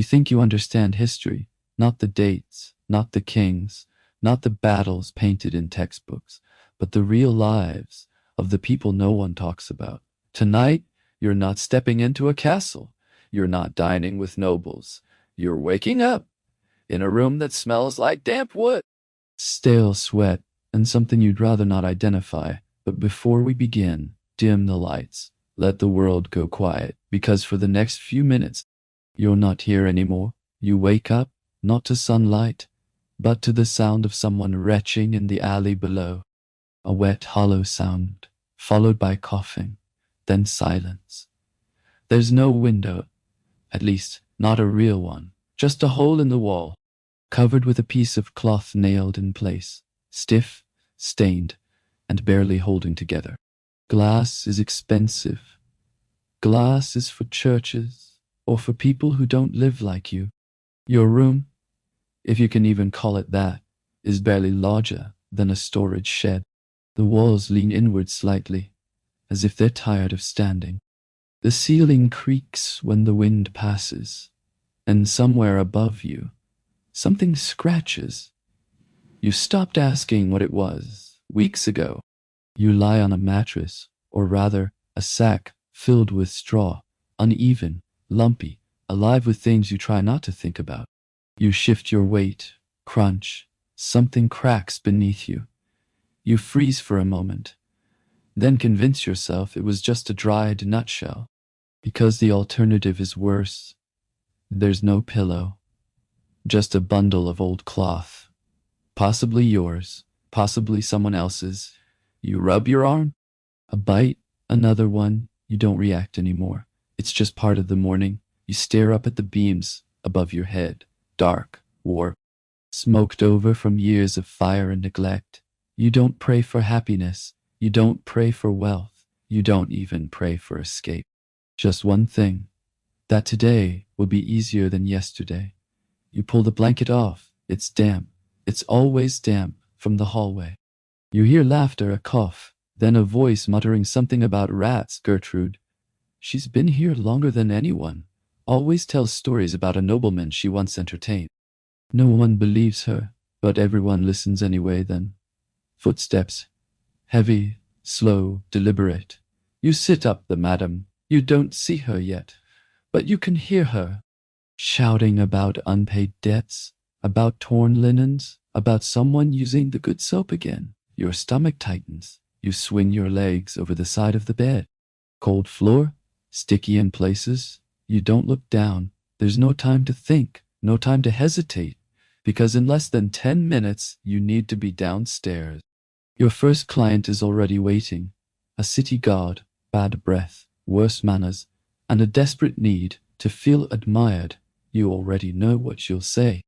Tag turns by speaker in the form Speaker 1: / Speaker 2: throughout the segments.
Speaker 1: think you understand history, not the dates, not the kings, not the battles painted in textbooks, but the real lives of the people no one talks about. Tonight, you're not stepping into a castle. You're not dining with nobles. You're waking up in a room that smells like damp wood, stale sweat, and something you'd rather not identify. But before we begin, dim the lights. Let the world go quiet, because for the next few minutes, you're not here anymore. You wake up, not to sunlight, but to the sound of someone retching in the alley below. A wet, hollow sound, followed by coughing, then silence. There's no window, at least not a real one, just a hole in the wall, covered with a piece of cloth nailed in place, stiff, stained, and barely holding together. Glass is expensive. Glass is for churches, or for people who don't live like you. Your room, if you can even call it that, is barely larger than a storage shed. The walls lean inward slightly, as if they're tired of standing. The ceiling creaks when the wind passes, and somewhere above you, something scratches. You stopped asking what it was weeks ago. You lie on a mattress, or rather, a sack filled with straw, uneven, lumpy, alive with things you try not to think about. You shift your weight, crunch, something cracks beneath you. You freeze for a moment, then convince yourself it was just a dried nutshell, because the alternative is worse. There's no pillow, just a bundle of old cloth, possibly yours, possibly someone else's. You rub your arm, a bite, another one. You don't react anymore. It's just part of the morning. You stare up at the beams above your head, dark, warped, smoked over from years of fire and neglect. You don't pray for happiness. You don't pray for wealth. You don't even pray for escape. Just one thing, that today will be easier than yesterday. You pull the blanket off. It's damp. It's always damp from the hallway. You hear laughter, a cough, then a voice muttering something about rats. Gertrude. She's been here longer than anyone. Always tells stories about a nobleman she once entertained. No one believes her, but everyone listens anyway then. Footsteps. Heavy, slow, deliberate. You sit up, the madam. You don't see her yet, but you can hear her. Shouting about unpaid debts, about torn linens, about someone using the good soap again. Your stomach tightens. You swing your legs over the side of the bed. Cold floor, sticky in places. You don't look down. There's no time to think, no time to hesitate, because in less than 10 minutes, you need to be downstairs. Your first client is already waiting. A city guard, bad breath, worse manners, and a desperate need to feel admired. You already know what you'll say.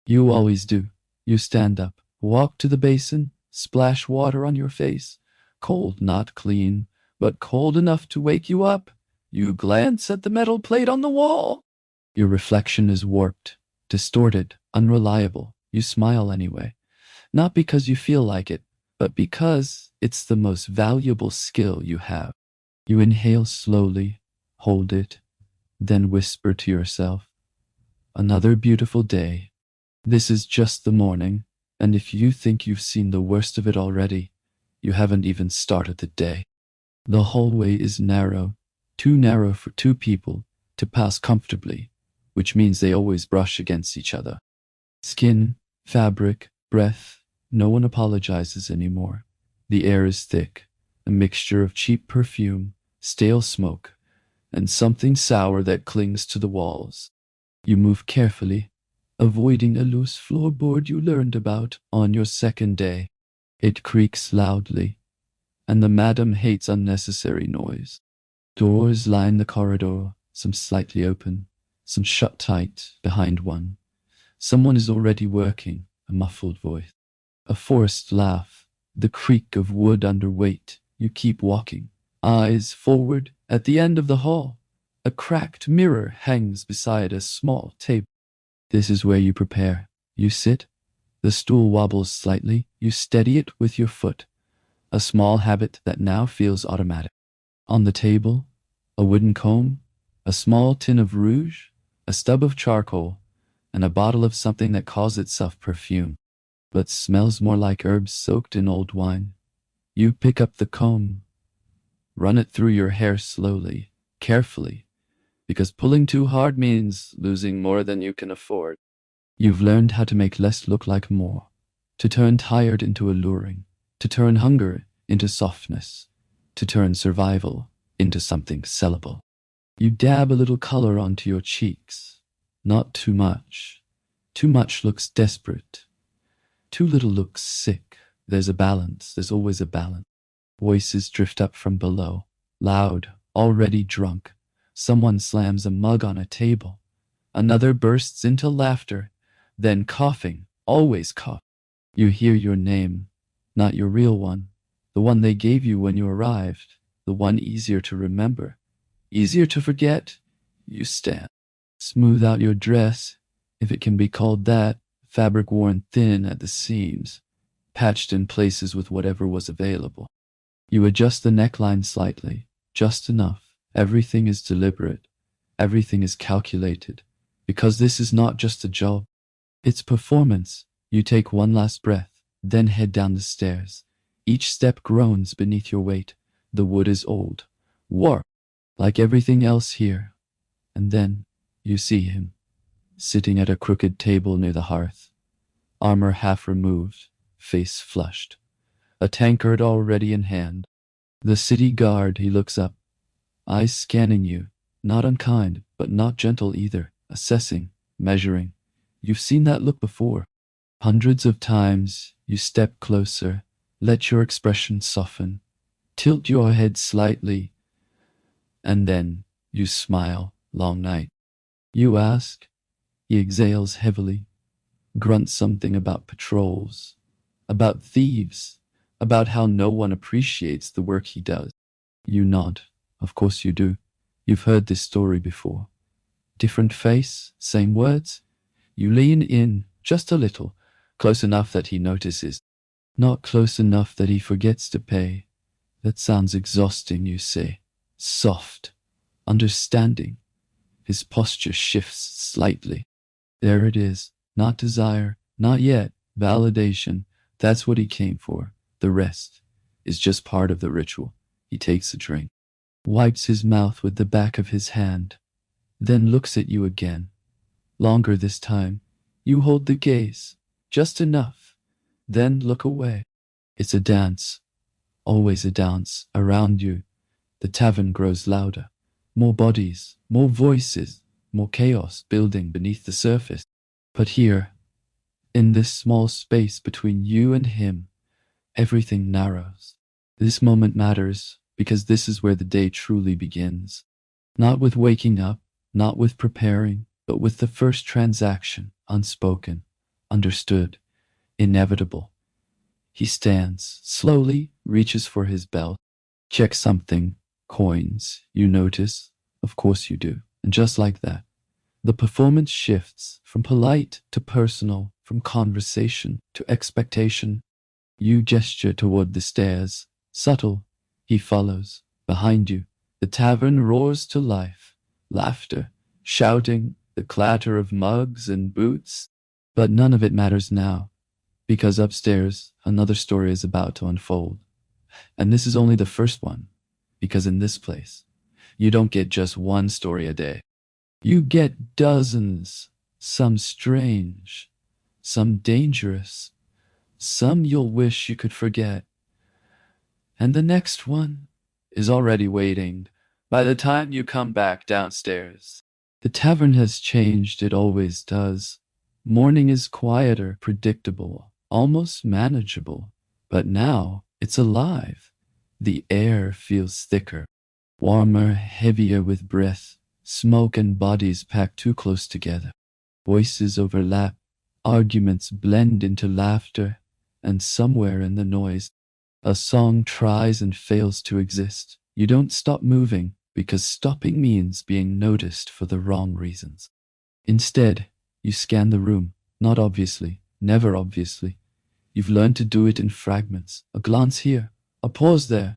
Speaker 1: You always do. You stand up, walk to the basin, splash water on your face. Cold, not clean, but cold enough to wake you up. You glance at the metal plate on the wall. Your reflection is warped, distorted, unreliable. You smile anyway. Not because you feel like it, but because it's the most valuable skill you have. You inhale slowly, hold it, then whisper to yourself, another beautiful day. This is just the morning, and if you think you've seen the worst of it already, you haven't even started the day. The hallway is narrow, too narrow for two people to pass comfortably, which means they always brush against each other. Skin, fabric, breath, no one apologizes anymore. The air is thick, a mixture of cheap perfume, stale smoke, and something sour that clings to the walls. You move carefully, avoiding a loose floorboard you learned about on your second day. It creaks loudly, and the madam hates unnecessary noise. Doors line the corridor, some slightly open, some shut tight behind one. Someone is already working, a muffled voice. A forced laugh, the creak of wood under weight. You keep walking, eyes forward. At the end of the hall, a cracked mirror hangs beside a small table. This is where you prepare. You sit. The stool wobbles slightly. You steady it with your foot, a small habit that now feels automatic. On the table, a wooden comb, a small tin of rouge, a stub of charcoal, and a bottle of something that calls itself perfume, but smells more like herbs soaked in old wine. You pick up the comb, run it through your hair slowly, carefully, because pulling too hard means losing more than you can afford. You've learned how to make less look like more, to turn tired into alluring, to turn hunger into softness, to turn survival into something sellable. You dab a little color onto your cheeks. Not too much. Too much looks desperate. Too little looks sick. There's a balance. There's always a balance. Voices drift up from below, loud, already drunk. Someone slams a mug on a table. Another bursts into laughter, then coughing, always cough. You hear your name, not your real one, the one they gave you when you arrived, the one easier to remember, easier to forget. You stand. Smooth out your dress, if it can be called that, fabric worn thin at the seams, patched in places with whatever was available. You adjust the neckline slightly, just enough. Everything is deliberate. Everything is calculated. Because this is not just a job. It's performance. You take one last breath, then head down the stairs. Each step groans beneath your weight. The wood is old, warped, like everything else here. And then you see him, sitting at a crooked table near the hearth, armor half removed, face flushed, a tankard already in hand. The city guard, he looks up, eyes scanning you, not unkind, but not gentle either, assessing, measuring. You've seen that look before. Hundreds of times. You step closer, let your expression soften, tilt your head slightly, and then you smile. Long night. You ask. He exhales heavily, grunts something about patrols, about thieves, about how no one appreciates the work he does. You nod. Of course you do. You've heard this story before. Different face, same words. You lean in, just a little, close enough that he notices. Not close enough that he forgets to pay. That sounds exhausting, you say. Soft. Understanding. His posture shifts slightly. There it is. Not desire. Not yet. Validation. That's what he came for. The rest is just part of the ritual. He takes a drink, wipes his mouth with the back of his hand, then looks at you again. Longer this time. You hold the gaze. Just enough. Then look away. It's a dance. Always a dance. Around you. The tavern grows louder. More bodies, more voices, more chaos building beneath the surface. But here, in this small space between you and him, everything narrows. This moment matters because this is where the day truly begins. Not with waking up, not with preparing, but with the first transaction, unspoken, understood, inevitable. He stands, slowly reaches for his belt, checks something. Coins, you notice. Of course you do. And just like that, the performance shifts from polite to personal, from conversation to expectation. You gesture toward the stairs. Subtle. He follows. Behind you, the tavern roars to life. Laughter, shouting, the clatter of mugs and boots. But none of it matters now, because upstairs, another story is about to unfold. And this is only the first one. Because in this place, you don't get just one story a day. You get dozens, some strange, some dangerous, some you'll wish you could forget. And the next one is already waiting by the time you come back downstairs. The tavern has changed, it always does. Morning is quieter, predictable, almost manageable. But now it's alive. The air feels thicker, warmer, heavier with breath. Smoke and bodies packed too close together. Voices overlap, arguments blend into laughter, and somewhere in the noise, a song tries and fails to exist. You don't stop moving, because stopping means being noticed for the wrong reasons. Instead, you scan the room, not obviously, never obviously. You've learned to do it in fragments, a glance here, a pause there,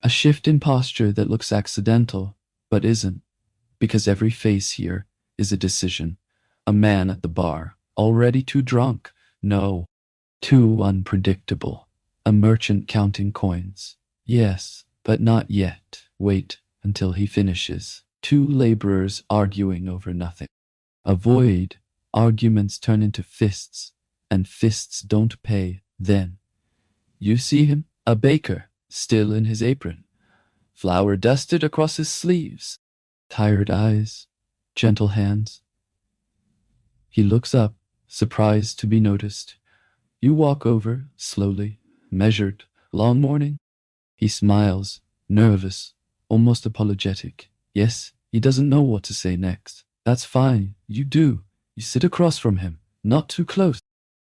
Speaker 1: a shift in posture that looks accidental, but isn't, because every face here is a decision. A man at the bar, already too drunk. No, too unpredictable. A merchant counting coins. Yes, but not yet. Wait until he finishes. Two laborers arguing over nothing. Avoid. Arguments turn into fists, and fists don't pay. Then you see him, a baker, still in his apron, flour dusted across his sleeves, tired eyes, gentle hands. He looks up, surprised to be noticed. You walk over, slowly, measured. Long morning? He smiles, nervous, almost apologetic. Yes, he doesn't know what to say next. That's fine, you do. You sit across from him, not too close.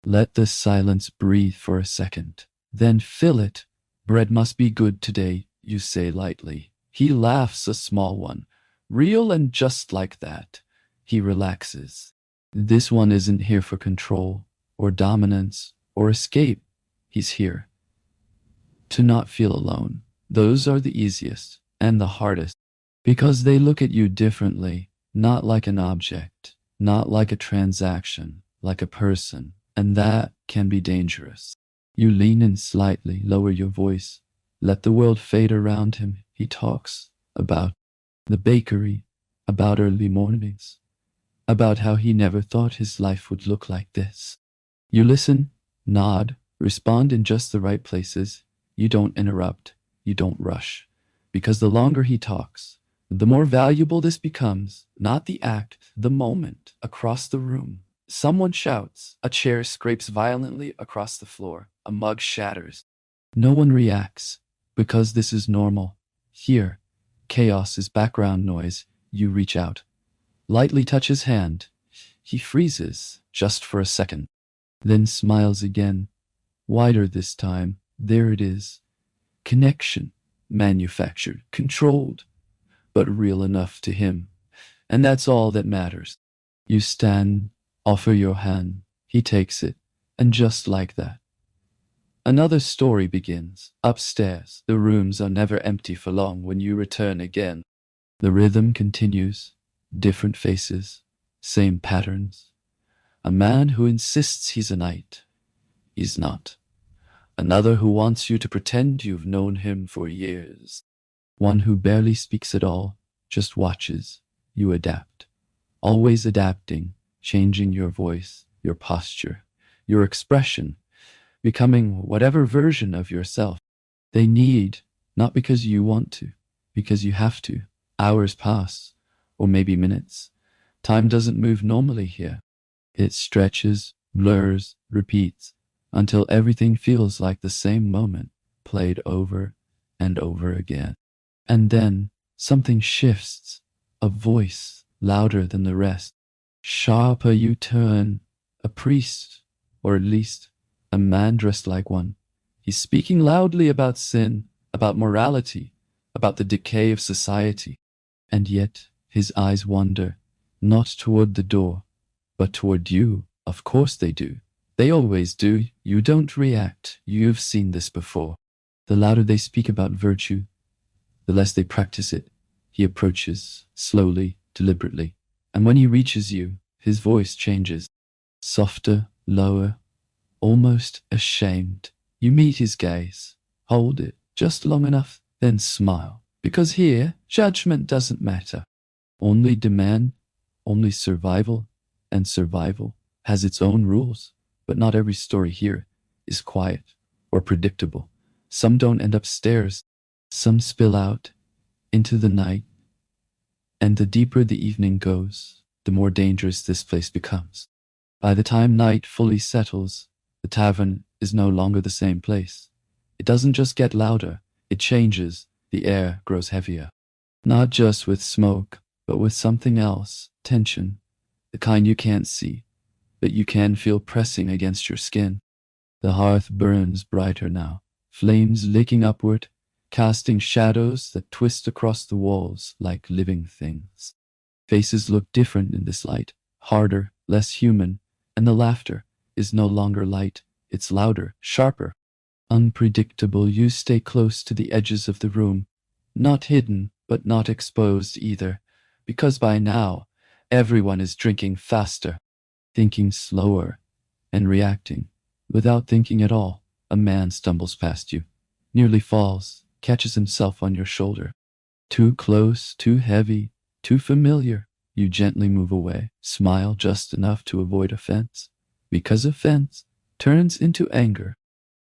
Speaker 1: Let the silence breathe for a second. Then fill it. Bread must be good today, you say lightly. He laughs, a small one. Real and just like that. He relaxes. This one isn't here for control, or dominance, or escape. He's here to not feel alone. Those are the easiest and the hardest, because they look at you differently, not like an object, not like a transaction, like a person, and that can be dangerous. You lean in slightly, lower your voice, let the world fade around him. He talks about the bakery, about early mornings, about how he never thought his life would look like this. You listen, nod, respond in just the right places. You don't interrupt, you don't rush, because the longer he talks, the more valuable this becomes, not the act, the moment. Across the room, someone shouts, a chair scrapes violently across the floor, a mug shatters. No one reacts, because this is normal. Here, chaos is background noise. You reach out, lightly touch his hand. He freezes, just for a second, then smiles again, wider this time. There it is. Connection, manufactured, controlled, but real enough to him. And that's all that matters. You stand, offer your hand. He takes it, and just like that, another story begins. Upstairs, the rooms are never empty for long when you return again. The rhythm continues, different faces, same patterns. A man who insists he's a knight. He's not. Another who wants you to pretend you've known him for years. One who barely speaks at all, just watches. You adapt. Always adapting, changing your voice, your posture, your expression, becoming whatever version of yourself they need, not because you want to, because you have to. Hours pass, or maybe minutes. Time doesn't move normally here. It stretches, blurs, repeats, until everything feels like the same moment, played over and over again. And then something shifts, a voice louder than the rest. Sharper you turn, a priest, or at least a man dressed like one. He's speaking loudly about sin, about morality, about the decay of society. And yet his eyes wander, not toward the door, but toward you. Of course they do. They always do. You don't react. You've seen this before. The louder they speak about virtue, the less they practice it. He approaches, slowly, deliberately. And when he reaches you, his voice changes. Softer, lower, almost ashamed. You meet his gaze. Hold it, just long enough, then smile. Because here, judgment doesn't matter. Only demand, only survival, and survival has its own rules. But not every story here is quiet or predictable. Some don't end upstairs. Some spill out into the night. And the deeper the evening goes, the more dangerous this place becomes. By the time night fully settles, the tavern is no longer the same place. It doesn't just get louder, it changes. The air grows heavier. Not just with smoke, but with something else, tension, the kind you can't see, but you can feel pressing against your skin. The hearth burns brighter now, flames licking upward, casting shadows that twist across the walls like living things. Faces look different in this light, harder, less human, and the laughter is no longer light, it's louder, sharper. Unpredictable, you stay close to the edges of the room, not hidden, but not exposed either, because by now, Everyone is drinking faster, thinking slower, and reacting. Without thinking at all, a man stumbles past you, nearly falls, catches himself on your shoulder. Too close, too heavy, too familiar. You gently move away, smile just enough to avoid offense, because offense turns into anger,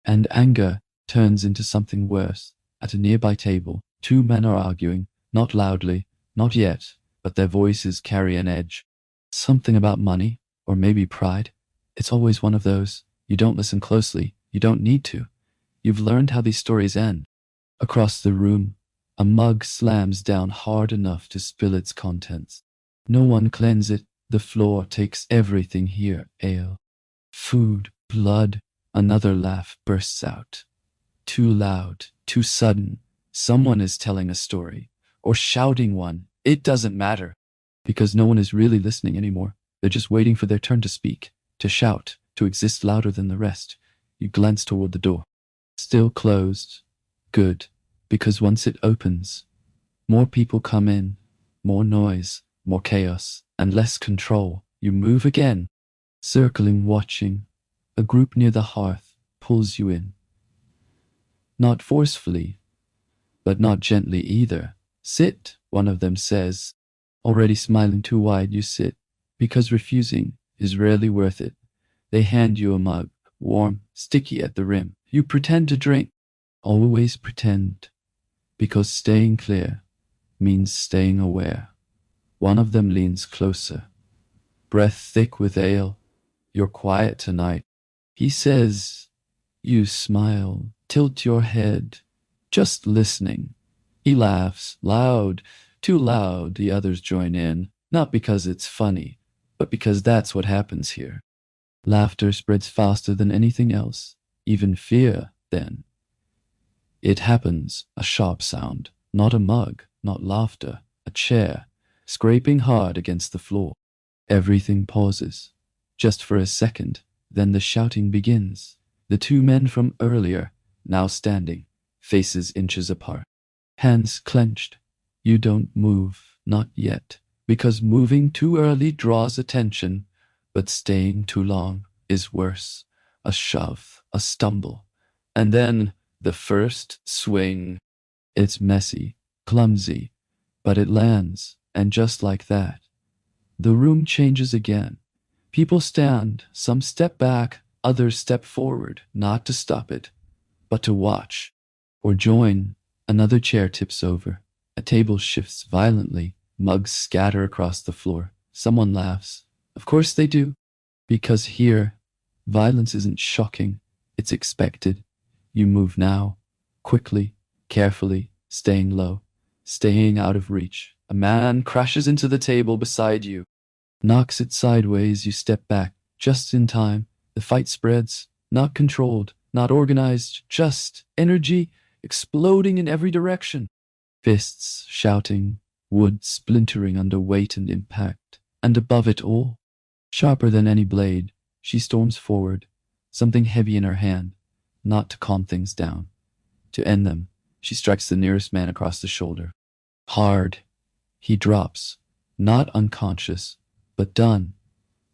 Speaker 1: and anger turns into something worse. At a nearby table, two men are arguing, not loudly, not yet, but their voices carry an edge. Something about money, or maybe pride. It's always one of those. You don't listen closely. You don't need to. You've learned how these stories end. Across the room, a mug slams down hard enough to spill its contents. No one cleans it. The floor takes everything here. Ale, food, blood. Another laugh bursts out. Too loud, too sudden. Someone is telling a story, or shouting one. It doesn't matter, because no one is really listening anymore. They're just waiting for their turn to speak, to shout, to exist louder than the rest. You glance toward the door. Still closed. Good, because once it opens, more people come in, more noise, more chaos, and less control. You move again, circling, watching. A group near the hearth pulls you in. Not forcefully, but not gently either. Sit, one of them says. Already smiling too wide, you sit, because refusing is rarely worth it. They hand you a mug, warm, sticky at the rim. You pretend to drink. Always pretend, because staying clear means staying aware. One of them leans closer, breath thick with ale. You're quiet tonight, he says. You smile, tilt your head, just listening. He laughs, loud, too loud. The others join in, not because it's funny, but because that's what happens here. Laughter spreads faster than anything else, even fear, then. It happens, a sharp sound, not a mug, not laughter, a chair, scraping hard against the floor. Everything pauses, just for a second, then the shouting begins. The two men from earlier, now standing, faces inches apart. Hands clenched. You don't move, not yet, because moving too early draws attention, but staying too long is worse. A shove, a stumble, and then the first swing. It's messy, clumsy, but it lands, and just like that, the room changes again. People stand, some step back, others step forward, not to stop it, but to watch, or join. Another chair tips over. A table shifts violently. Mugs scatter across the floor. Someone laughs. Of course they do, because here, violence isn't shocking, it's expected. You move now, quickly, carefully, staying low, staying out of reach. A man crashes into the table beside you, knocks it sideways. You step back, just in time. The fight spreads, not controlled, not organized, just energy exploding in every direction. Fists shouting, wood splintering under weight and impact. And above it all, sharper than any blade, she storms forward, something heavy in her hand, not to calm things down. To end them, she strikes the nearest man across the shoulder. Hard. He drops, not unconscious, but done.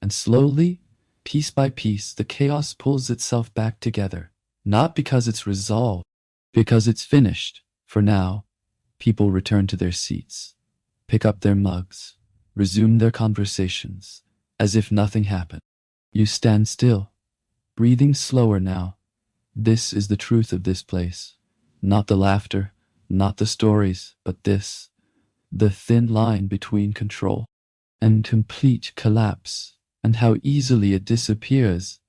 Speaker 1: And slowly, piece by piece, the chaos pulls itself back together. Not because it's resolved, because it's finished. For now, people return to their seats, pick up their mugs, resume their conversations, as if nothing happened. You stand still, breathing slower now. This is the truth of this place. Not the laughter, not the stories, but this, the thin line between control and complete collapse, and how easily it disappears.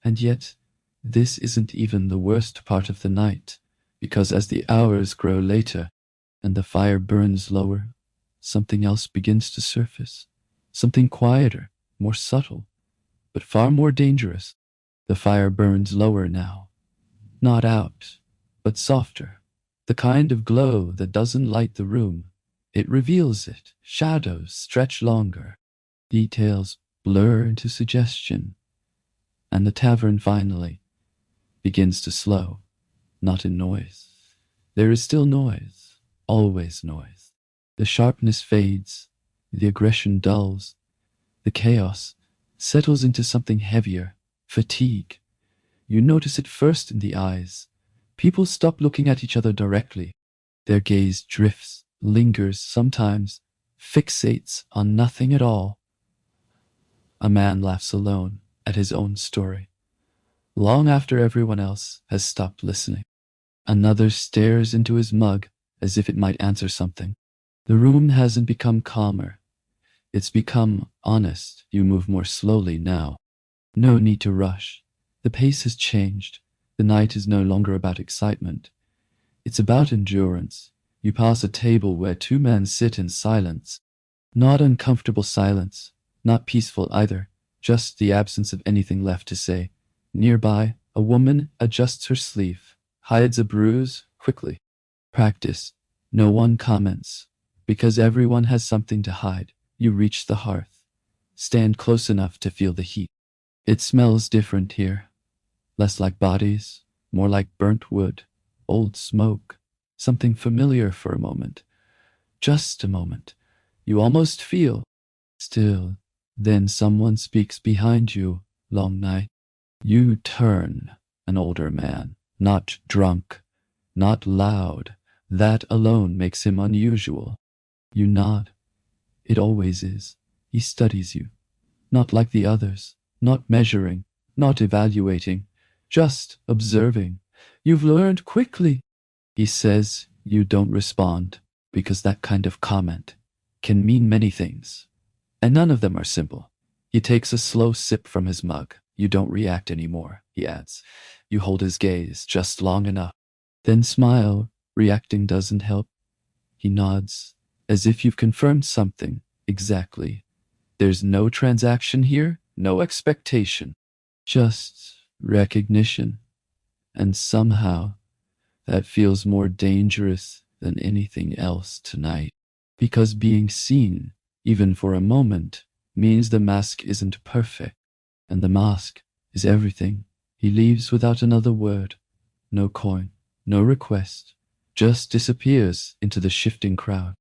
Speaker 1: And yet, this isn't even the worst part of the night, because as the hours grow later, and the fire burns lower, something else begins to surface. Something quieter, more subtle, but far more dangerous. The fire burns lower now. Not out, but softer. The kind of glow that doesn't light the room. It reveals it. Shadows stretch longer. Details blur into suggestion. And the tavern finally begins to slow, not in noise. There is still noise, always noise. The sharpness fades, the aggression dulls, The chaos settles into something heavier, fatigue. You notice it first in the eyes. People stop looking at each other directly. Their gaze drifts, lingers, sometimes fixates on nothing at all. A man laughs alone at his own story, long after everyone else has stopped listening. Another stares into his mug as if it might answer something. The room hasn't become calmer. It's become honest. You move more slowly now. No need to rush. The pace has changed. The night is no longer about excitement. It's about endurance. You pass a table where two men sit in silence. Not uncomfortable silence, not peaceful either, just the absence of anything left to say. Nearby, a woman adjusts her sleeve, hides a bruise quickly. Practice. No one comments. Because everyone has something to hide. You reach the hearth. Stand close enough to feel the heat. It smells different here. Less like bodies, more like burnt wood, old smoke. Something familiar for a moment. Just a moment. You almost feel still. Then someone speaks behind you. Long night. You turn. An older man. Not drunk. Not loud. That alone makes him unusual. You nod. It always is. He studies you. Not like the others. Not measuring. Not evaluating. Just observing. You've learned quickly. He says you don't respond because that kind of comment can mean many things, and none of them are simple. He takes a slow sip from his mug. You don't react anymore, he adds. You hold his gaze just long enough. Then smile. Reacting doesn't help. He nods, as if you've confirmed something. Exactly. There's no transaction here, no expectation. Just recognition. And somehow, that feels more dangerous than anything else tonight. Because being seen, even for a moment, means the mask isn't perfect. And the mask is everything. He leaves without another word. No coin, no request. Just disappears into the shifting crowd.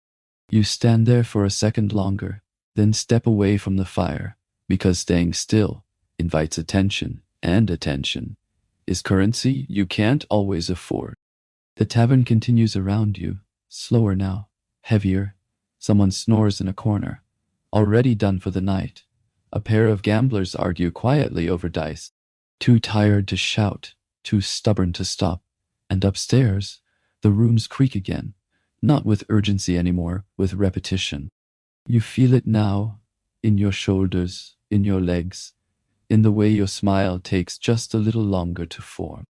Speaker 1: You stand there for a second longer, then step away from the fire, because staying still invites attention, and attention is currency you can't always afford. The tavern continues around you, slower now, heavier. Someone snores in a corner, already done for the night. A pair of gamblers argue quietly over dice, too tired to shout, too stubborn to stop. And upstairs, the rooms creak again, not with urgency anymore, with repetition. You feel it now, in your shoulders, in your legs, in the way your smile takes just a little longer to form.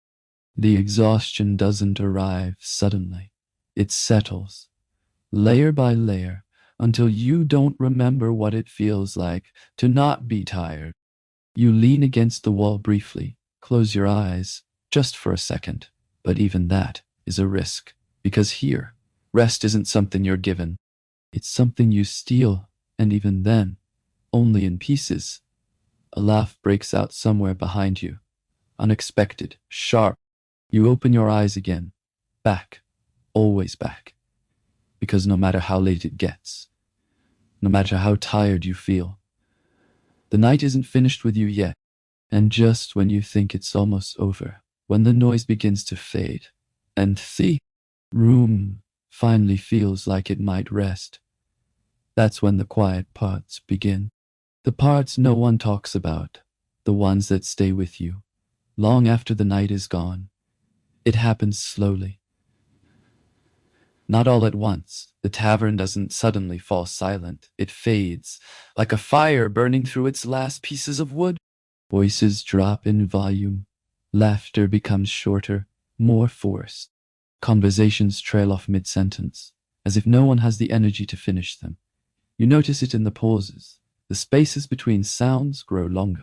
Speaker 1: The exhaustion doesn't arrive suddenly. It settles, layer by layer, until you don't remember what it feels like to not be tired. You lean against the wall briefly, close your eyes, just for a second. But even that is a risk, because here, rest isn't something you're given. It's something you steal, and even then, only in pieces. A laugh breaks out somewhere behind you. Unexpected, sharp. You open your eyes again. Back. Always back. Because no matter how late it gets, no matter how tired you feel, the night isn't finished with you yet. And just when you think it's almost over, when the noise begins to fade, and the room finally feels like it might rest, that's when the quiet parts begin. The parts no one talks about, the ones that stay with you, long after the night is gone. It happens slowly. Not all at once. The tavern doesn't suddenly fall silent. It fades, like a fire burning through its last pieces of wood. Voices drop in volume. Laughter becomes shorter, more forced. Conversations trail off mid-sentence, as if no one has the energy to finish them. You notice it in the pauses. The spaces between sounds grow longer,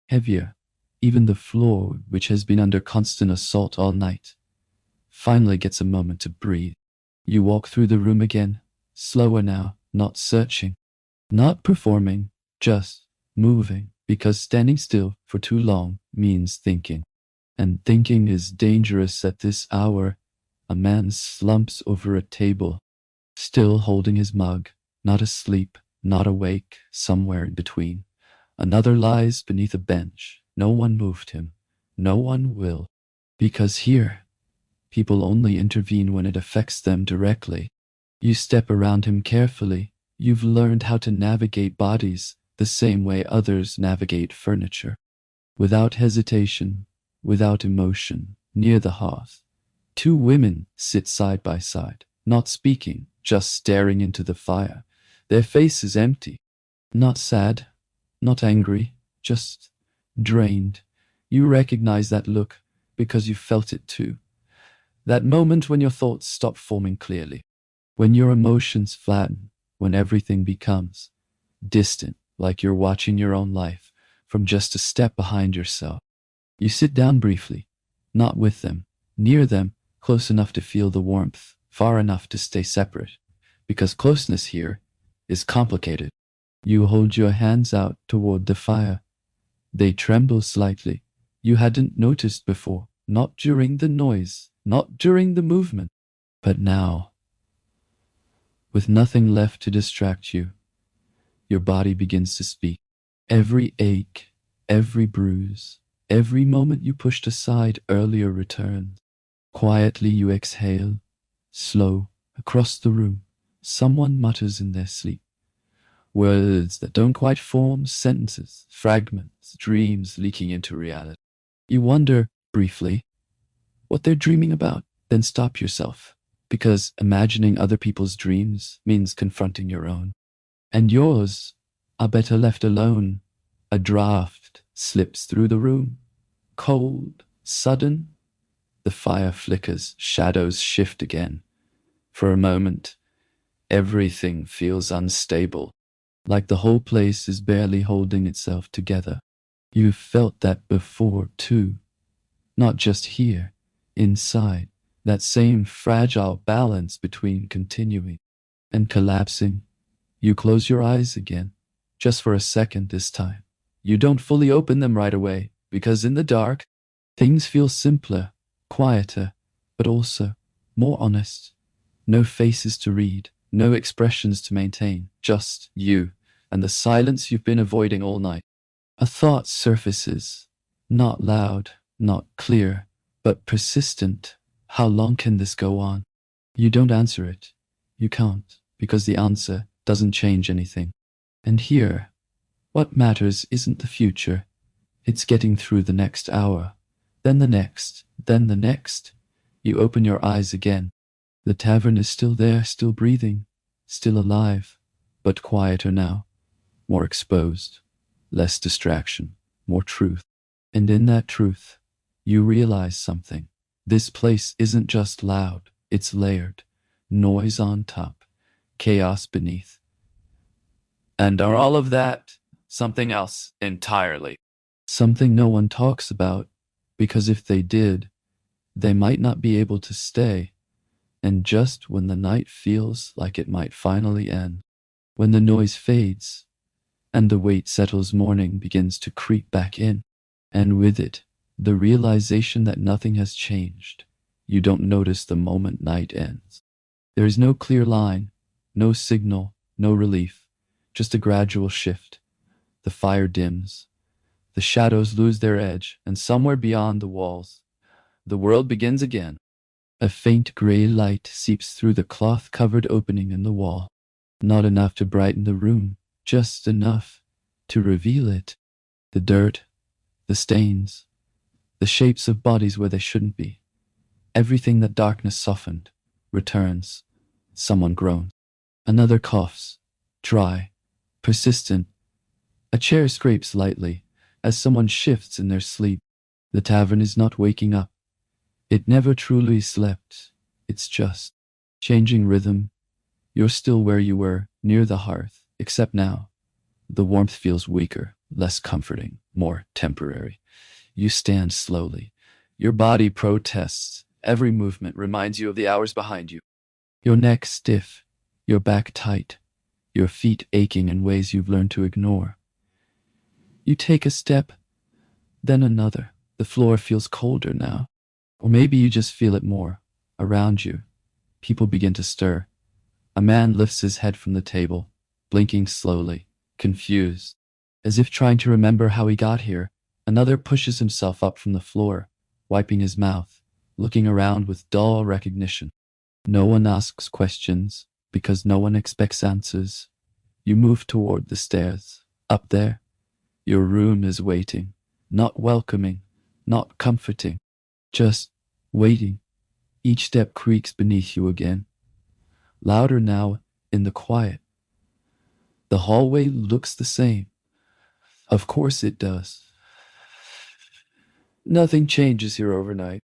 Speaker 1: heavier. Even the floor, which has been under constant assault all night, finally gets a moment to breathe. You walk through the room again, slower now, not searching, not performing, just moving, because standing still for too long means thinking. And thinking is dangerous at this hour. A man slumps over a table, still holding his mug, not asleep, not awake, somewhere in between. Another lies beneath a bench. No one moved him. No one will. Because here, people only intervene when it affects them directly. You step around him carefully. You've learned how to navigate bodies the same way others navigate furniture. Without hesitation, without emotion, near the hearth. Two women sit side by side, not speaking, just staring into the fire. Their faces empty. Not sad, not angry, just drained. You recognize that look because you felt it too. That moment when your thoughts stop forming clearly, when your emotions flatten, when everything becomes distant, like you're watching your own life from just a step behind yourself. You sit down briefly, not with them, near them, close enough to feel the warmth, far enough to stay separate, because closeness here is complicated. You hold your hands out toward the fire. They tremble slightly. You hadn't noticed before, not during the noise, not during the movement. But now, with nothing left to distract you, your body begins to speak. Every ache, every bruise, every moment you pushed aside earlier returns. Quietly you exhale, slow, across the room. Someone mutters in their sleep. Words that don't quite form, sentences, fragments, dreams leaking into reality. You wonder, briefly, what they're dreaming about, then stop yourself, because imagining other people's dreams means confronting your own. And yours are better left alone. A draft slips through the room, cold, sudden. The fire flickers, shadows shift again. For a moment, everything feels unstable, like the whole place is barely holding itself together. You've felt that before, too. Not just here, inside, that same fragile balance between continuing and collapsing. You close your eyes again, just for a second this time. You don't fully open them right away, because in the dark, things feel simpler, quieter, but also more honest. No faces to read, no expressions to maintain, just you and the silence you've been avoiding all night. A thought surfaces, not loud, not clear, but persistent. How long can this go on? You don't answer it. You can't, because the answer doesn't change anything. And here, what matters isn't the future. It's getting through the next hour, then the next, then the next. You open your eyes again. The tavern is still there, still breathing, still alive, but quieter now, more exposed, less distraction, more truth. And in that truth, you realize something. This place isn't just loud, it's layered. Noise on top, chaos beneath. And are all of that something else entirely? Something no one talks about, because if they did, they might not be able to stay. And just when the night feels like it might finally end, when the noise fades, and the weight settles, morning begins to creep back in, and with it, the realization that nothing has changed. You don't notice the moment night ends. There is no clear line, no signal, no relief, just a gradual shift. The fire dims, the shadows lose their edge, and somewhere beyond the walls, the world begins again. A faint gray light seeps through the cloth-covered opening in the wall. Not enough to brighten the room, just enough to reveal it. The dirt, the stains, the shapes of bodies where they shouldn't be. Everything that darkness softened returns. Someone groans. Another coughs, dry, persistent. A chair scrapes lightly as someone shifts in their sleep. The tavern is not waking up. It never truly slept. It's just changing rhythm. You're still where you were, near the hearth, except now. The warmth feels weaker, less comforting, more temporary. You stand slowly. Your body protests. Every movement reminds you of the hours behind you. Your neck stiff, your back tight, your feet aching in ways you've learned to ignore. You take a step, then another. The floor feels colder now. Or maybe you just feel it more. Around you, people begin to stir. A man lifts his head from the table, blinking slowly, confused. as if trying to remember how he got here. Another pushes himself up from the floor, wiping his mouth, looking around with dull recognition. No one asks questions, because no one expects answers. You move toward the stairs. Up there, your room is waiting, not welcoming, not comforting, just waiting. Each step creaks beneath you again, louder now in the quiet. The hallway looks the same. Of course it does. Nothing changes here overnight.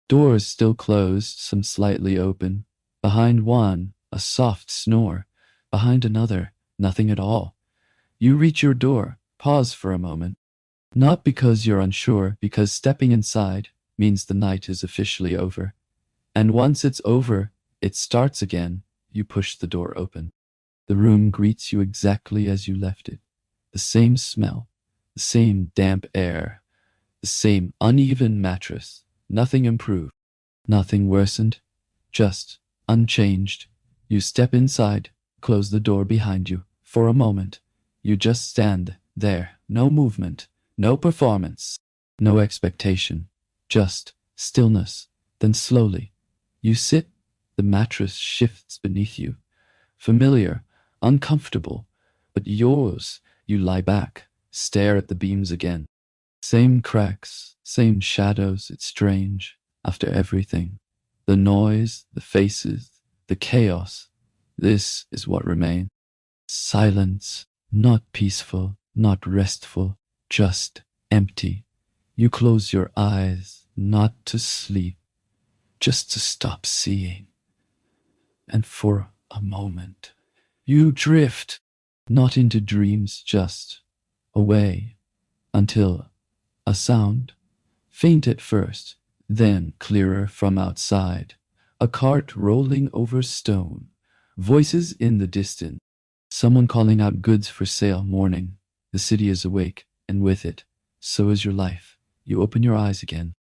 Speaker 1: Doors still closed, some slightly open. Behind one, a soft snore. Behind another, nothing at all. You reach your door, pause for a moment. Not because you're unsure, because stepping inside means the night is officially over. And once it's over, it starts again. You push the door open. The room greets you exactly as you left it. The same smell, the same damp air, the same uneven mattress. Nothing improved, nothing worsened, just unchanged. You step inside, close the door behind you. For a moment, you just stand there. No movement, no performance, no expectation, just stillness. Then slowly, you sit. The mattress shifts beneath you. Familiar, uncomfortable, but yours. You lie back, stare at the beams again. Same cracks, same shadows. It's strange. After everything, the noise, the faces, the chaos, this is what remains. Silence, not peaceful, not restful, just empty. You close your eyes, not to sleep, just to stop seeing. And for a moment, you drift, not into dreams, just away, until a sound, faint at first, then clearer from outside, a cart rolling over stone, voices in the distance, someone calling out goods for sale. Morning, the city is awake, and with it, so is your life. You open your eyes again.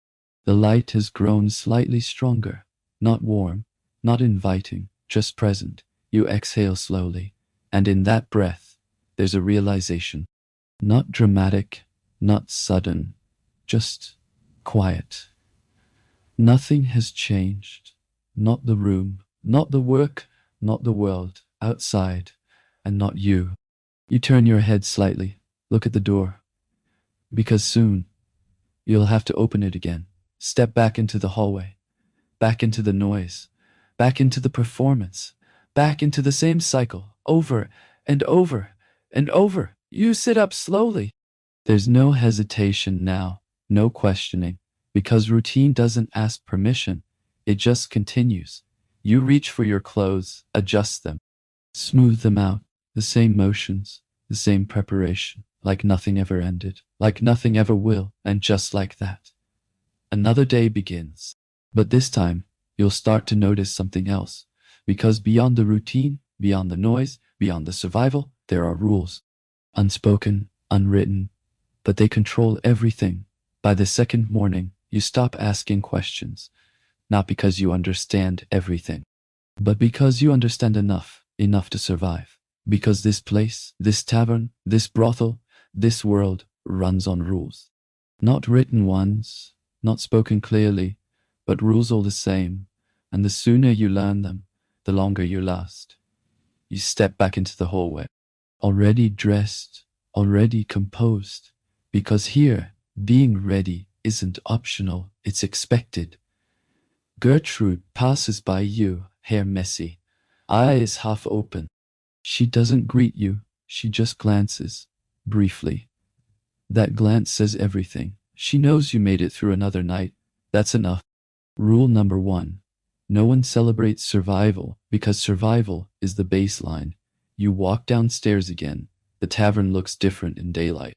Speaker 1: The light has grown slightly stronger, not warm, not inviting, just present. You exhale slowly, and in that breath, there's a realization. Not dramatic, not sudden, just quiet. Nothing has changed. Not the room, not the work, not the world outside, and not you. You turn your head slightly, look at the door, because soon you'll have to open it again. Step back into the hallway, back into the noise, back into the performance, back into the same cycle, over and over and over. You sit up slowly. There's no hesitation now, no questioning, because routine doesn't ask permission, it just continues. You reach for your clothes, adjust them, smooth them out, the same motions, the same preparation, like nothing ever ended, like nothing ever will, and just like that, another day begins. But this time, you'll start to notice something else, because beyond the routine, beyond the noise, beyond the survival, there are rules. Unspoken, unwritten, but they control everything. By the second morning, you stop asking questions, not because you understand everything, but because you understand enough to survive. Because this place, this tavern, this brothel, this world runs on rules. Not written ones, not spoken clearly, but rules all the same, and the sooner you learn them, the longer you last. You step back into the hallway, already dressed, already composed, because here, being ready isn't optional, it's expected. Gertrude passes by you, hair messy, eyes half open. She doesn't greet you, she just glances, briefly. That glance says everything. She knows you made it through another night. That's enough. Rule number 1. No one celebrates survival, because survival is the baseline. You walk downstairs again. The tavern looks different in daylight.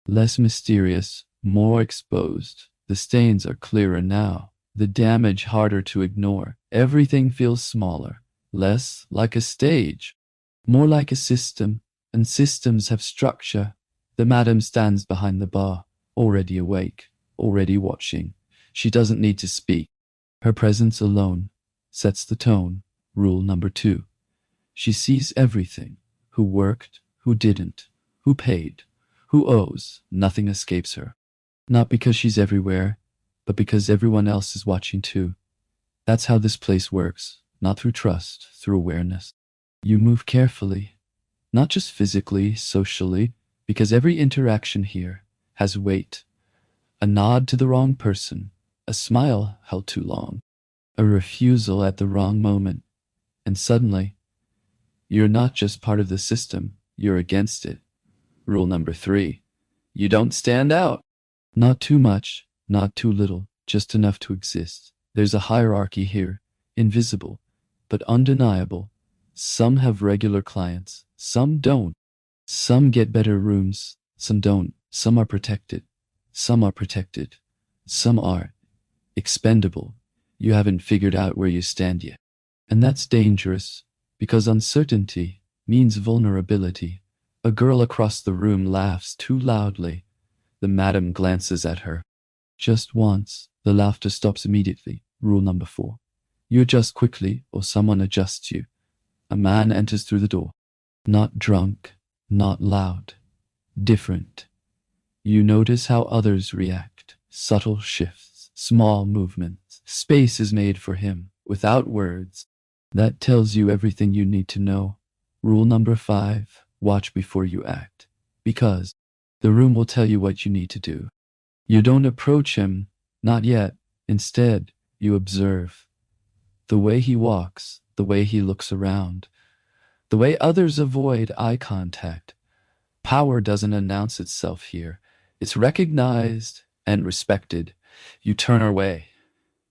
Speaker 1: Less mysterious, more exposed. The stains are clearer now. The damage harder to ignore. Everything feels smaller. Less like a stage. More like a system. And systems have structure. The madam stands behind the bar, already awake, already watching. She doesn't need to speak. Her presence alone sets the tone. Rule number 2. She sees everything. Who worked, who didn't, who paid, who owes, nothing escapes her. Not because she's everywhere, but because everyone else is watching too. That's how this place works, not through trust, through awareness. You move carefully, not just physically, socially, because every interaction here has weight. A nod to the wrong person, a smile held too long, a refusal at the wrong moment, and suddenly, you're not just part of the system, you're against it. Rule number 3. You don't stand out. Not too much, not too little, just enough to exist. There's a hierarchy here, invisible, but undeniable. Some have regular clients, some don't. Some get better rooms, some don't. Some are protected, some are protected, some are expendable. You haven't figured out where you stand yet. And that's dangerous, because uncertainty means vulnerability. A girl across the room laughs too loudly. The madam glances at her. Just once, the laughter stops immediately. Rule number 4. You adjust quickly, or someone adjusts you. A man enters through the door. Not drunk, not loud. Different. You notice how others react. Subtle shifts, small movements. Space is made for him, without words. That tells you everything you need to know. Rule number 5. Watch before you act. Because the room will tell you what you need to do. You don't approach him, not yet. Instead, you observe. The way he walks, the way he looks around, the way others avoid eye contact. Power doesn't announce itself here. It's recognized and respected. You turn away,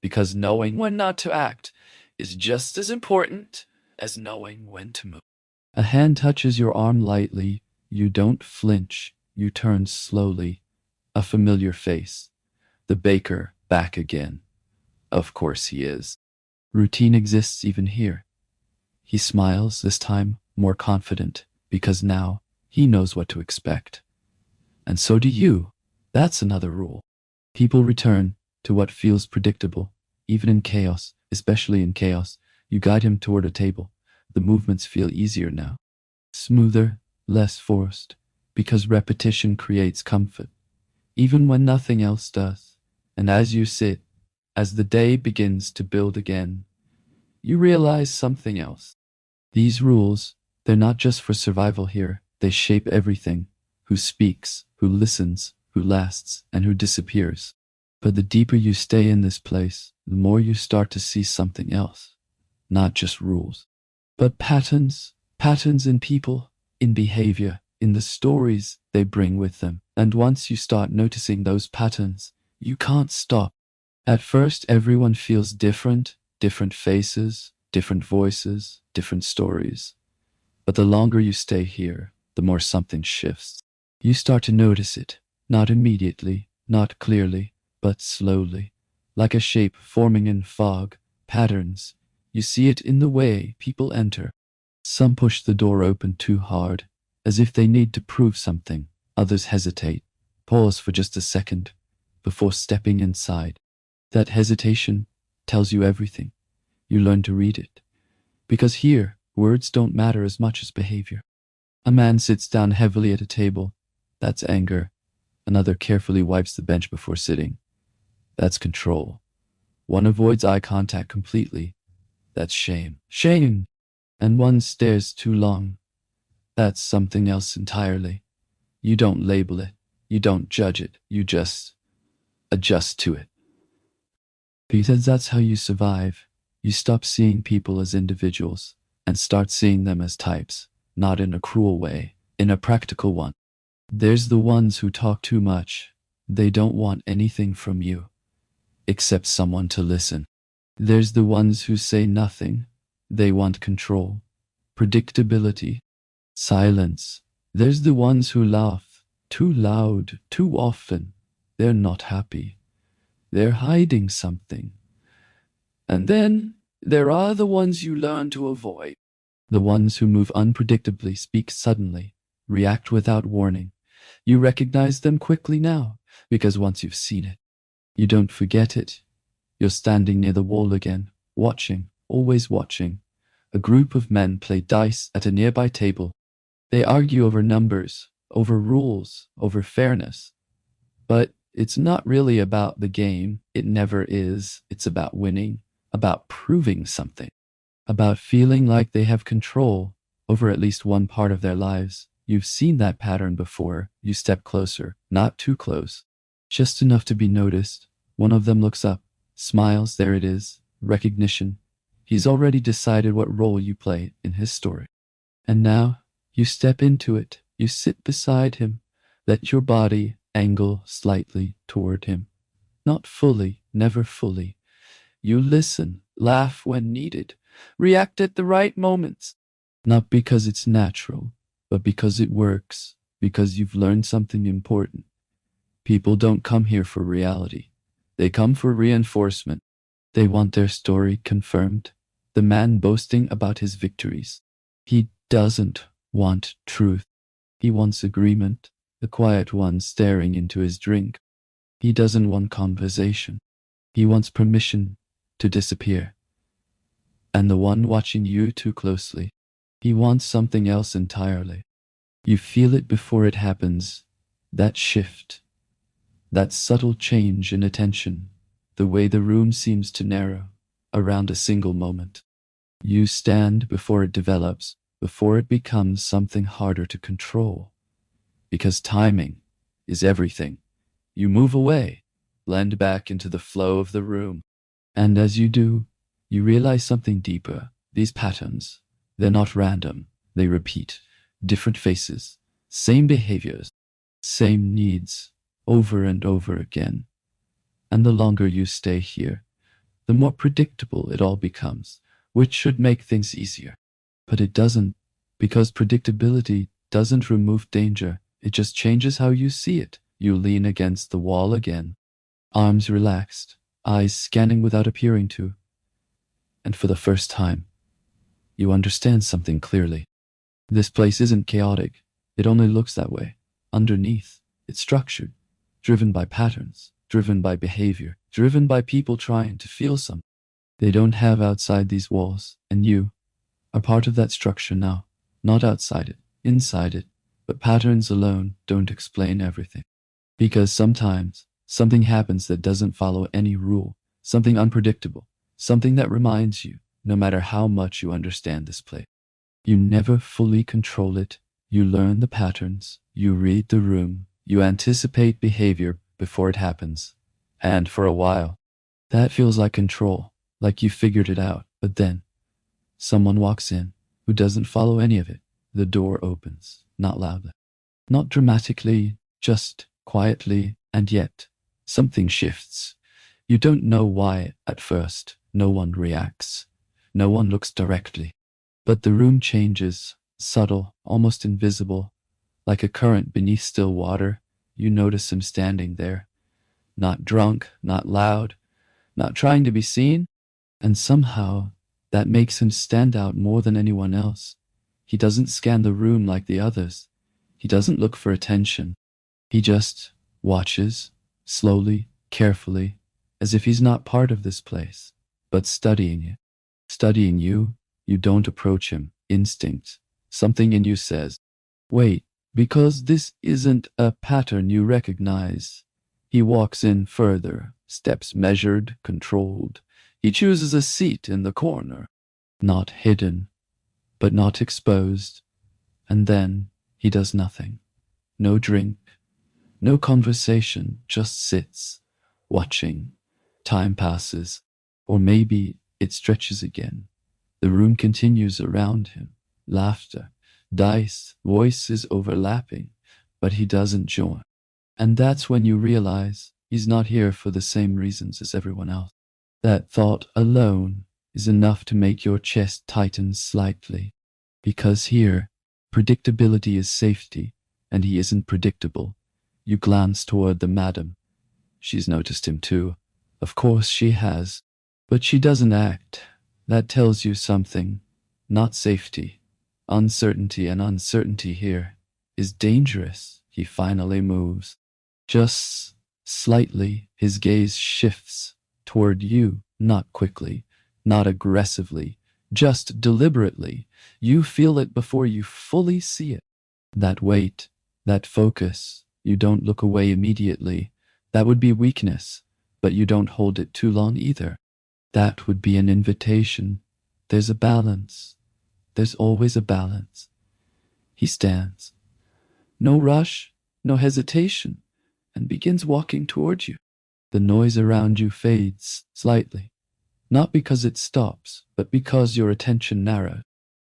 Speaker 1: because knowing when not to act is just as important as knowing when to move. A hand touches your arm lightly. You don't flinch. You turn slowly. A familiar face. The baker, back again. Of course he is. Routine exists even here. He smiles, this time more confident, because now he knows what to expect. And so do you. That's another rule. People return to what feels predictable, even in chaos, especially in chaos. You guide him toward a table. The movements feel easier now. Smoother, less forced, because repetition creates comfort, even when nothing else does. And as you sit, as the day begins to build again, you realize something else. These rules, they're not just for survival here. They shape everything. Who speaks, who listens, who lasts, and who disappears. But the deeper you stay in this place, the more you start to see something else. Not just rules, but patterns. Patterns in people, in behavior, in the stories they bring with them. And once you start noticing those patterns, you can't stop. At first, everyone feels different, different faces, different voices, different stories. But the longer you stay here, the more something shifts. You start to notice it, not immediately, not clearly, but slowly, like a shape forming in fog, patterns. You see it in the way people enter. Some push the door open too hard, as if they need to prove something. Others hesitate, pause for just a second, before stepping inside. That hesitation tells you everything. You learn to read it. Because here, words don't matter as much as behavior. A man sits down heavily at a table. That's anger. Another carefully wipes the bench before sitting. That's control. One avoids eye contact completely. That's shame. Shame! And one stares too long. That's something else entirely. You don't label it. You don't judge it. You just adjust to it. Because that's how you survive. You stop seeing people as individuals and start seeing them as types, not in a cruel way, in a practical one. There's the ones who talk too much. They don't want anything from you, except someone to listen. There's the ones who say nothing. They want control, predictability, silence. There's the ones who laugh too loud, too often. They're not happy. They're hiding something. And then there are the ones you learn to avoid. The ones who move unpredictably, speak suddenly, react without warning. You recognize them quickly now, because once you've seen it, you don't forget it. You're standing near the wall again, watching, always watching. A group of men play dice at a nearby table. They argue over numbers, over rules, over fairness. But it's not really about the game. It never is. It's about winning, about proving something, about feeling like they have control over at least one part of their lives. You've seen that pattern before. You step closer, not too close, just enough to be noticed. One of them looks up, smiles. There it is, recognition. He's already decided what role you play in his story. And now you step into it. You sit beside him. Let your body angle slightly toward him. Not fully, never fully. You listen, laugh when needed, react at the right moments. Not because it's natural, but because it works, because you've learned something important. People don't come here for reality. They come for reinforcement. They want their story confirmed. The man boasting about his victories. He doesn't want truth. He wants agreement, the quiet one staring into his drink. He doesn't want conversation. He wants permission to disappear. And the one watching you too closely, he wants something else entirely. You feel it before it happens, that shift, that subtle change in attention, the way the room seems to narrow around a single moment. You stand before it develops, before it becomes something harder to control. Because timing is everything. You move away, blend back into the flow of the room. And as you do, you realize something deeper. These patterns, they're not random. They repeat. Different faces, same behaviors, same needs, over and over again. And the longer you stay here, the more predictable it all becomes, which should make things easier. But it doesn't, because predictability doesn't remove danger. It just changes how you see it. You lean against the wall again, arms relaxed, eyes scanning without appearing to. And for the first time, you understand something clearly. This place isn't chaotic. It only looks that way. Underneath, it's structured, driven by patterns, driven by behavior, driven by people trying to feel something they don't have outside these walls. And you are part of that structure now, not outside it, inside it. But patterns alone don't explain everything. Because sometimes something happens that doesn't follow any rule, something unpredictable, something that reminds you, no matter how much you understand this place, you never fully control it. You learn the patterns, you read the room, you anticipate behavior before it happens. And for a while, that feels like control, like you figured it out. But then, someone walks in who doesn't follow any of it. The door opens, not loudly, not dramatically, just quietly, and yet something shifts. You don't know why at first. No one reacts. No one looks directly. But the room changes, subtle, almost invisible, like a current beneath still water. You notice him standing there, not drunk, not loud, not trying to be seen, and somehow that makes him stand out more than anyone else. He doesn't scan the room like the others. He doesn't look for attention. He just watches, slowly, carefully, as if he's not part of this place, but studying it. Studying you. You don't approach him. Instinct. Something in you says, wait, because this isn't a pattern you recognize. He walks in further, steps measured, controlled. He chooses a seat in the corner, not hidden, but not exposed. And then he does nothing. No drink, no conversation, just sits, watching. Time passes, or maybe it stretches again. The room continues around him. Laughter, dice, voices overlapping, but he doesn't join. And that's when you realize he's not here for the same reasons as everyone else. That thought alone is enough to make your chest tighten slightly. Because here, predictability is safety, and he isn't predictable. You glance toward the madam. She's noticed him too. Of course she has. But she doesn't act. That tells you something. Not safety. Uncertainty, and uncertainty here is dangerous. He finally moves. Just slightly, his gaze shifts toward you, not quickly, not aggressively, just deliberately. You feel it before you fully see it. That weight, That focus, you don't look away immediately. That would be weakness, but you don't hold it too long either. That would be an invitation. There's a balance. There's always a balance. He stands. No rush, no hesitation, and begins walking towards you. The noise around you fades slightly, not because it stops, but because your attention narrows.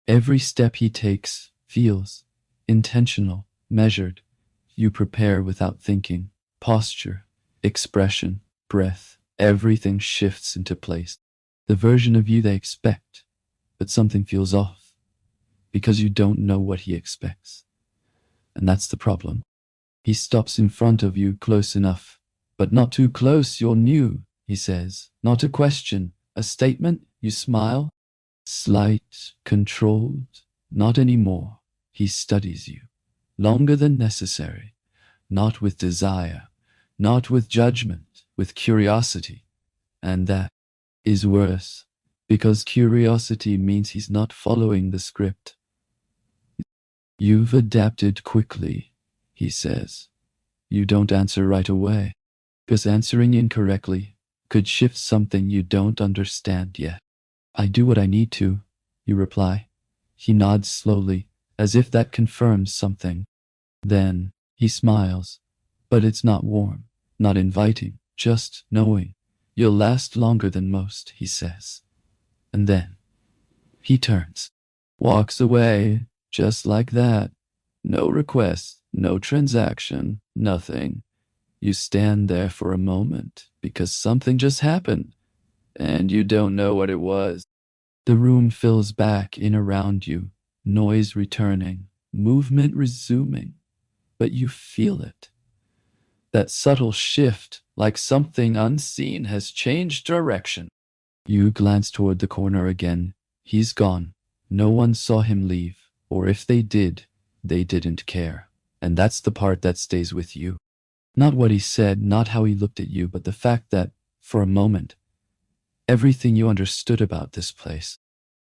Speaker 1: Every step he takes feels intentional, measured. You prepare without thinking. Posture, expression, breath, everything shifts into place. The version of you they expect, but something feels off, because you don't know what he expects. And that's the problem. He stops in front of you close enough, but not too close. You're new, he says. Not a question, a statement. You smile. Slight, controlled. Not anymore. He studies you. Longer than necessary. Not with desire. Not with judgment. With curiosity. And that is worse, because curiosity means he's not following the script. You've adapted quickly, he says. You don't answer right away, because answering incorrectly could shift something you don't understand yet. I do what I need to, you reply. He nods slowly, as if that confirms something. Then he smiles, but it's not warm, not inviting, just knowing. You'll last longer than most, he says. And then he turns, walks away, just like that. No request, no transaction, nothing. You stand there for a moment because something just happened, and you don't know what it was. The room fills back in around you, noise returning, movement resuming, but you feel it. That subtle shift, like something unseen, has changed direction. You glance toward the corner again. He's gone. No one saw him leave, or if they did, they didn't care. And that's the part that stays with you. Not what he said, not how he looked at you, but the fact that, for a moment, everything you understood about this place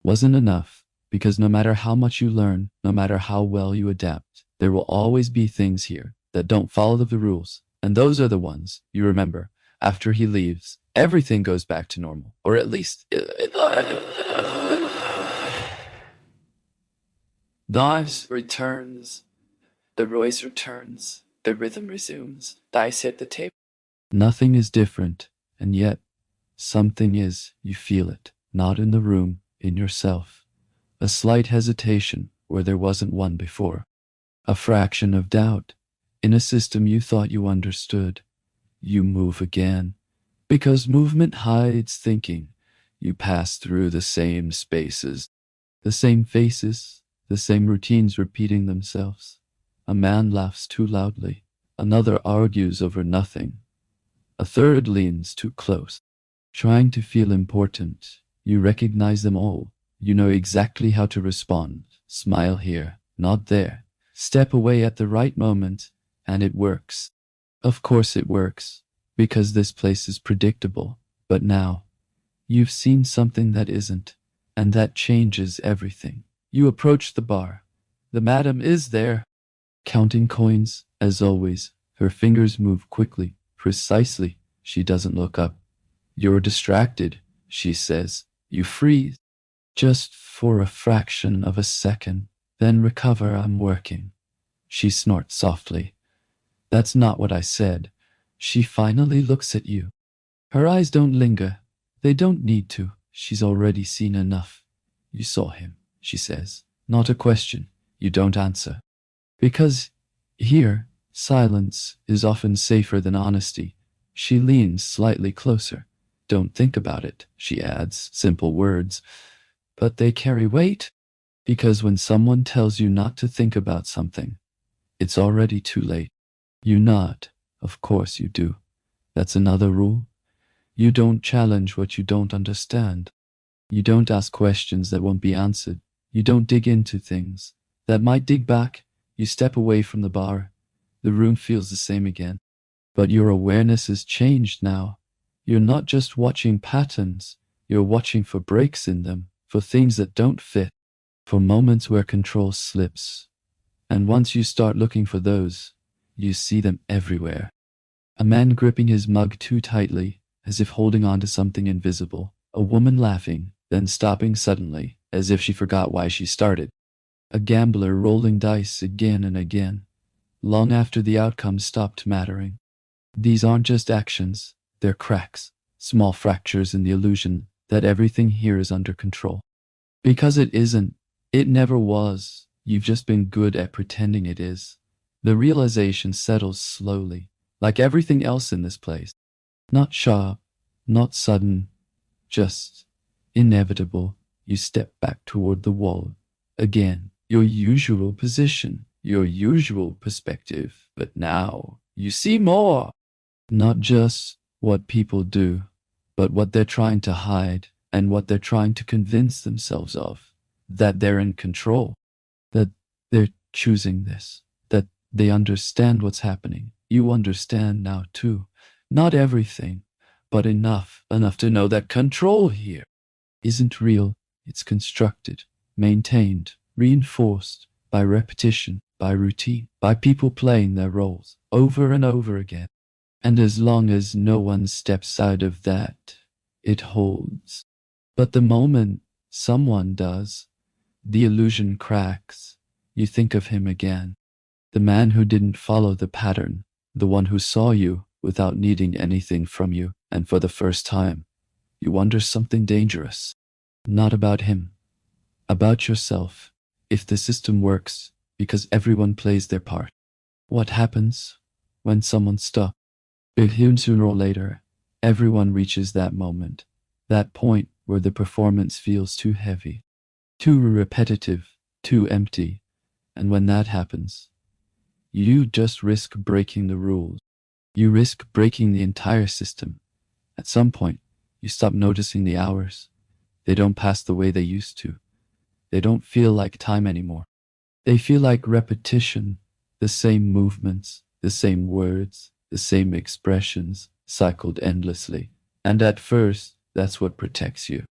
Speaker 1: wasn't enough, because no matter how much you learn, no matter how well you adapt, there will always be things here that don't follow the rules, and those are the ones you remember. After he leaves, everything goes back to normal, or at least Dives returns, the voice returns, the rhythm resumes, dice hit the table. Nothing is different, and yet something is. You feel it, not in the room, in yourself. A slight hesitation where there wasn't one before. A fraction of doubt in a system you thought you understood. You move again, because movement hides thinking. You pass through the same spaces, the same faces, the same routines repeating themselves. A man laughs too loudly. Another argues over nothing. A third leans too close, trying to feel important. You recognize them all. You know exactly how to respond. Smile here, not there. Step away at the right moment, and it works. Of course it works, because this place is predictable. But now, you've seen something that isn't, and that changes everything. You approach the bar. The madam is there, counting coins, as always. Her fingers move quickly, precisely. She doesn't look up. You're distracted, she says. You freeze, just for a fraction of a second, then recover. I'm working. She snorts softly. That's not what I said. She finally looks at you. Her eyes don't linger. They don't need to. She's already seen enough. You saw him, she says. Not a question. You don't answer. Because here, silence is often safer than honesty. She leans slightly closer. Don't think about it, she adds, simple words. But they carry weight. Because when someone tells you not to think about something, it's already too late. You nod. Of course you do. That's another rule. You don't challenge what you don't understand. You don't ask questions that won't be answered. You don't dig into things that might dig back. You step away from the bar. The room feels the same again. But your awareness has changed now. You're not just watching patterns. You're watching for breaks in them, for things that don't fit, for moments where control slips, And once you start looking for those, you see them everywhere. A man gripping his mug too tightly, as if holding on to something invisible. A woman laughing, then stopping suddenly, as if she forgot why she started. A gambler rolling dice again and again, long after the outcome stopped mattering. These aren't just actions, they're cracks, small fractures in the illusion that everything here is under control. Because it isn't, it never was, you've just been good at pretending it is. The realization settles slowly, like everything else in this place. Not sharp, not sudden, just inevitable. You step back toward the wall. Again, your usual position, your usual perspective. But now, you see more. Not just what people do, but what they're trying to hide and what they're trying to convince themselves of. That they're in control. That they're choosing this. That they understand what's happening. You understand now too. Not everything, but enough to know that control here isn't real. It's constructed, maintained, reinforced by repetition, by routine, by people playing their roles over and over again. And as long as no one steps out of that, it holds. But the moment someone does, the illusion cracks. You think of him again. The man who didn't follow the pattern, the one who saw you without needing anything from you, and for the first time, you wonder something dangerous. Not about him, about yourself. If the system works, because everyone plays their part. What happens when someone's stuck? Sooner or later, everyone reaches that moment, that point where the performance feels too heavy, too repetitive, too empty. And when that happens, you just risk breaking the rules. You risk breaking the entire system. At some point, you stop noticing the hours. They don't pass the way they used to. They don't feel like time anymore. They feel like repetition, the same movements, the same words, the same expressions, cycled endlessly. And at first, that's what protects you.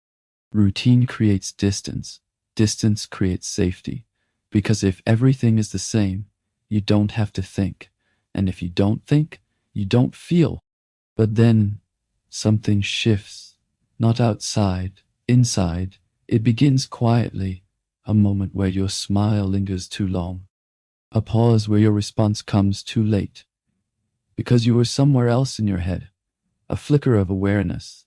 Speaker 1: Routine creates distance. Distance creates safety. Because if everything is the same, you don't have to think. And if you don't think, you don't feel. But then, something shifts. Not outside, inside. It begins quietly. A moment where your smile lingers too long. A pause where your response comes too late. Because you were somewhere else in your head. A flicker of awareness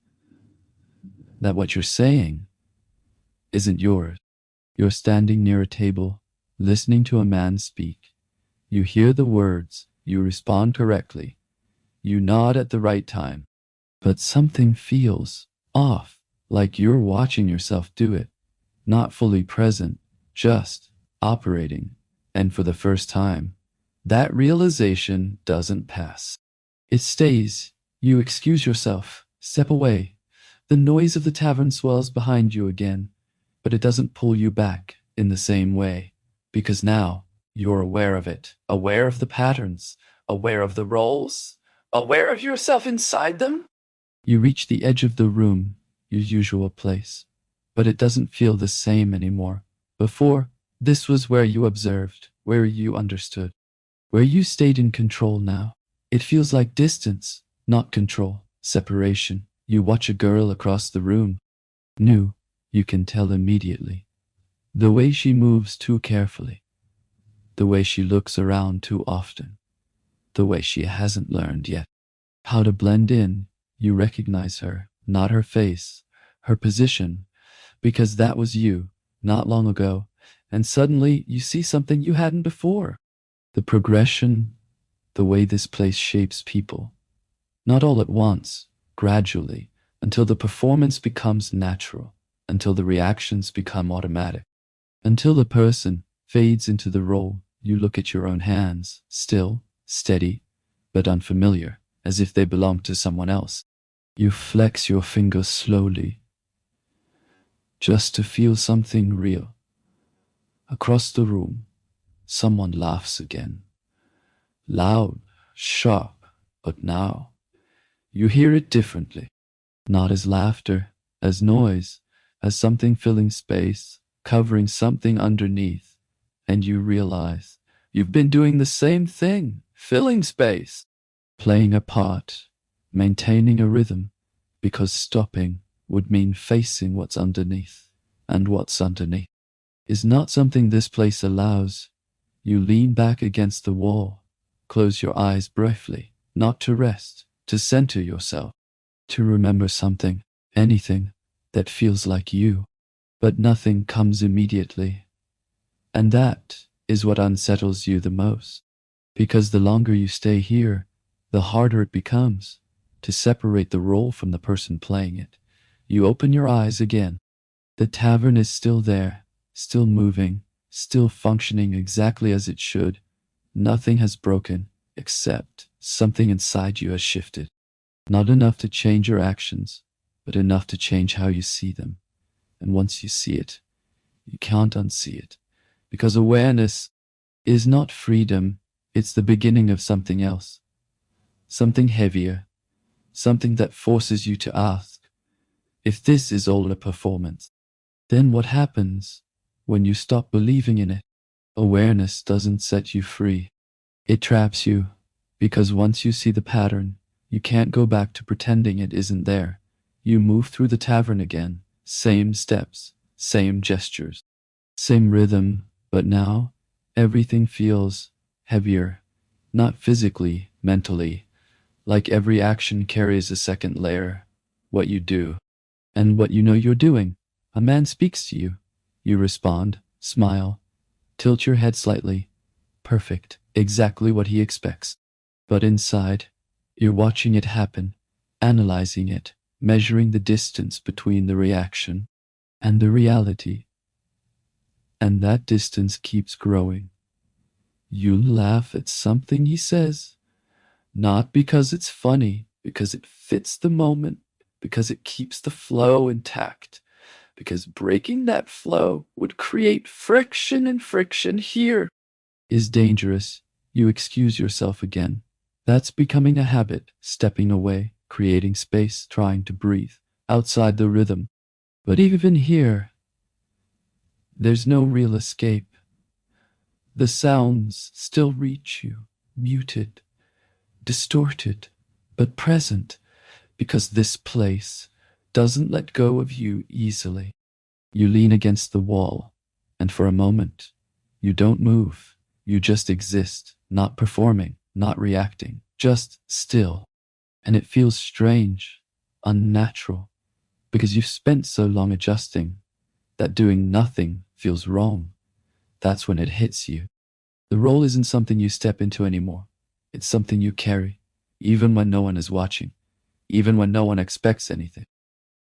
Speaker 1: that what you're saying isn't yours. You're standing near a table, listening to a man speak. You hear the words, you respond correctly. You nod at the right time. But something feels off, like you're watching yourself do it. Not fully present, just operating. And for the first time, that realization doesn't pass. It stays. You excuse yourself, step away. The noise of the tavern swells behind you again, but it doesn't pull you back in the same way. Because now, you're aware of it, aware of the patterns, aware of the roles, aware of yourself inside them. You reach the edge of the room, your usual place, but it doesn't feel the same anymore. Before, this was where you observed, where you understood, where you stayed in control. Now. It feels like distance, not control, separation. You watch a girl across the room. New, you can tell immediately. The way she moves too carefully, the way she looks around too often, the way she hasn't learned yet how to blend in. You recognize her, not her face, her position, because that was you, not long ago, and suddenly you see something you hadn't before. The progression, the way this place shapes people. Not all at once, gradually, until the performance becomes natural, until the reactions become automatic, until the person fades into the role. You look at your own hands, still, steady, but unfamiliar, as if they belong to someone else. You flex your fingers slowly, just to feel something real. Across the room, someone laughs again. Loud, sharp, but now you hear it differently. Not as laughter, as noise, as something filling space, covering something underneath. And you realize You've been doing the same thing, filling space, playing a part, maintaining a rhythm, because stopping would mean facing what's underneath, and what's underneath is not something this place allows. You lean back against the wall, close your eyes briefly, not to rest, to center yourself, to remember something, anything that feels like you. But nothing comes immediately. And that is what unsettles you the most. Because the longer you stay here, the harder it becomes to separate the role from the person playing it. You open your eyes again. The tavern is still there, still moving, still functioning exactly as it should. Nothing has broken, except something inside you has shifted. Not enough to change your actions, but enough to change how you see them. And once you see it, you can't unsee it. Because awareness is not freedom, it's the beginning of something else. Something heavier, something that forces you to ask, if this is all a performance, then what happens when you stop believing in it? Awareness doesn't set you free. It traps you, because once you see the pattern, you can't go back to pretending it isn't there. You move through the tavern again, same steps, same gestures, same rhythm, but now everything feels heavier, not physically, mentally, like every action carries a second layer. What you do, and what you know you're doing. A man speaks to you. You respond, smile, tilt your head slightly. Perfect, exactly what he expects. But inside, you're watching it happen, analyzing it, measuring the distance between the reaction and the reality. And that distance keeps growing. You laugh at something he says, not because it's funny, because it fits the moment, because it keeps the flow intact, because breaking that flow would create friction, and friction here is dangerous. You excuse yourself again. That's becoming a habit, stepping away, creating space, trying to breathe outside the rhythm. But even here, there's no real escape. The sounds still reach you, muted, distorted, but present, because this place doesn't let go of you easily. You lean against the wall, and for a moment, you don't move. You just exist, not performing, not reacting, just still. And it feels strange, unnatural, because you've spent so long adjusting that doing nothing feels wrong. That's when it hits you. The role isn't something you step into anymore. It's something you carry, even when no one is watching, even when no one expects anything.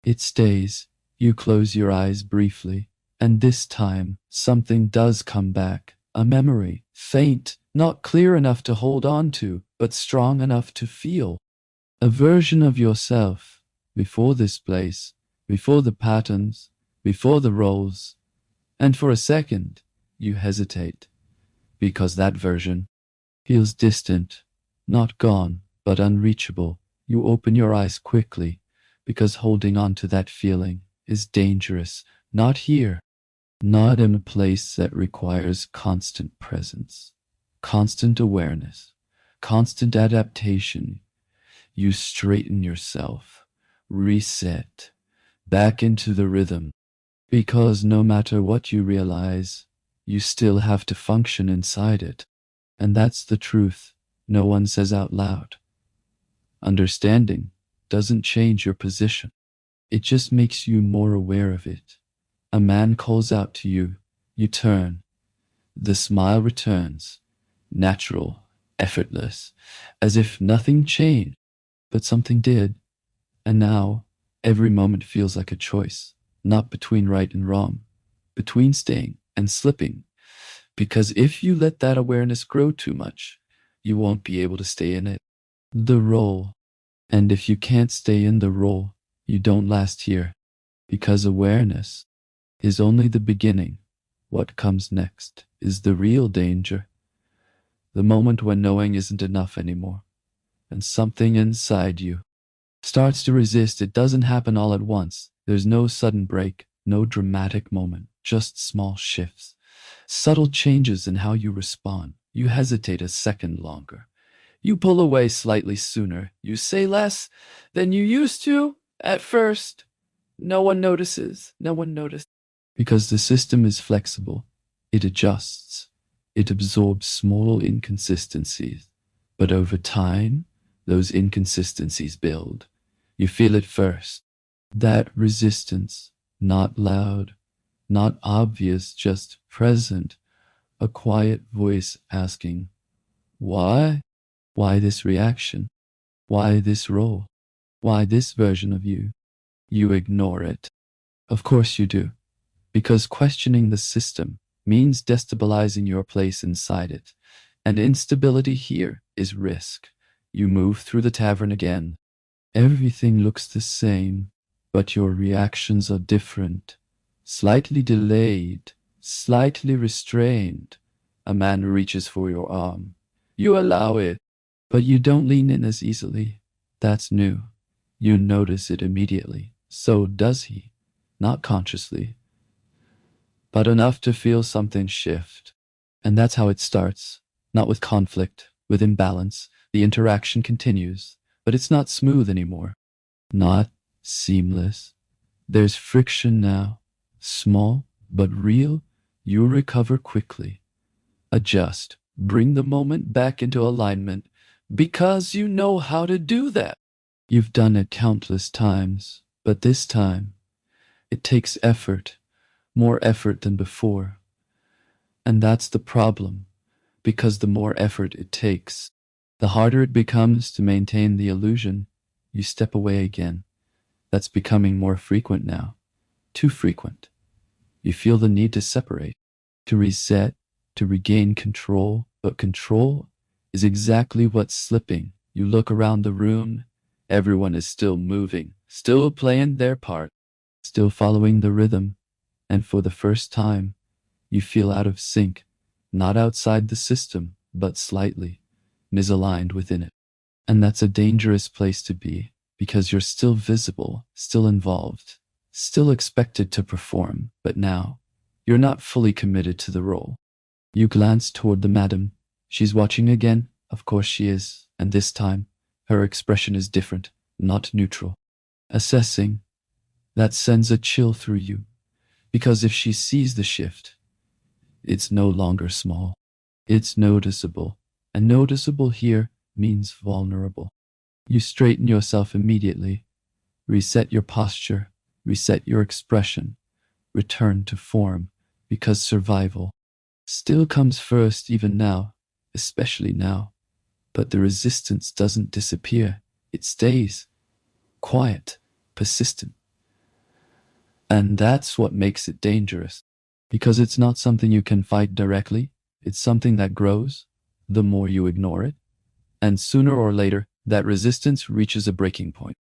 Speaker 1: It stays. You close your eyes briefly, and this time something does come back. A memory, faint, not clear enough to hold on to, but strong enough to feel. A version of yourself, before this place, before the patterns, before the roles. And for a second, you hesitate, because that version feels distant, not gone, but unreachable. You open your eyes quickly, because holding on to that feeling is dangerous. Not here, not in a place that requires constant presence, constant awareness, constant adaptation. You straighten yourself, reset, back into the rhythm, because no matter what you realize, you still have to function inside it. And that's the truth no one says out loud. Understanding doesn't change your position. It just makes you more aware of it. A man calls out to you. You turn. The smile returns. Natural, effortless, as if nothing changed, but something did. And now, every moment feels like a choice, not between right and wrong, between staying and slipping. Because if you let that awareness grow too much, you won't be able to stay in it. The role. And if you can't stay in the role, you don't last here. Because awareness is only the beginning. What comes next is the real danger. The moment when knowing isn't enough anymore, and something inside you starts to resist. It doesn't happen all at once. There's no sudden break, no dramatic moment, just small shifts, subtle changes in how you respond. You hesitate a second longer. You pull away slightly sooner. You say less than you used to at first. No one notices. No one notices. Because the system is flexible. It adjusts. It absorbs small inconsistencies. But over time, those inconsistencies build. You feel it first. That resistance, not loud, not obvious, just present. A quiet voice asking, why? Why this reaction? Why this role? Why this version of you? You ignore it. Of course you do. Because questioning the system means destabilizing your place inside it. And instability here is risk. You move through the tavern again. Everything looks the same, but your reactions are different. Slightly delayed, slightly restrained. A man reaches for your arm. You allow it, but you don't lean in as easily. That's new. You notice it immediately. So does he. Not consciously, but enough to feel something shift. And that's how it starts. Not with conflict, with imbalance. The interaction continues, but it's not smooth anymore. Not seamless. There's friction now. Small, but real. You recover quickly. Adjust. Bring the moment back into alignment because you know how to do that. You've done it countless times, but this time, it takes effort, more effort than before. And that's the problem, because the more effort it takes, the harder it becomes to maintain the illusion. You step away again. That's becoming more frequent now. Too frequent. You feel the need to separate, to reset, to regain control, but control is exactly what's slipping. You look around the room, everyone is still moving, still playing their part, still following the rhythm, and for the first time, you feel out of sync, not outside the system, but slightly misaligned within it. And that's a dangerous place to be, because you're still visible, still involved, still expected to perform, but now, you're not fully committed to the role. You glance toward the madam. She's watching again. Of course she is. And this time, her expression is different, not neutral. Assessing. That sends a chill through you. Because if she sees the shift, it's no longer small. It's noticeable. And noticeable here means vulnerable. You straighten yourself immediately. Reset your posture. Reset your expression. Return to form. Because survival still comes first even now, especially now. But the resistance doesn't disappear. It stays. Quiet. Persistent. And that's what makes it dangerous. Because it's not something you can fight directly. It's something that grows the more you ignore it. And sooner or later, that resistance reaches a breaking point.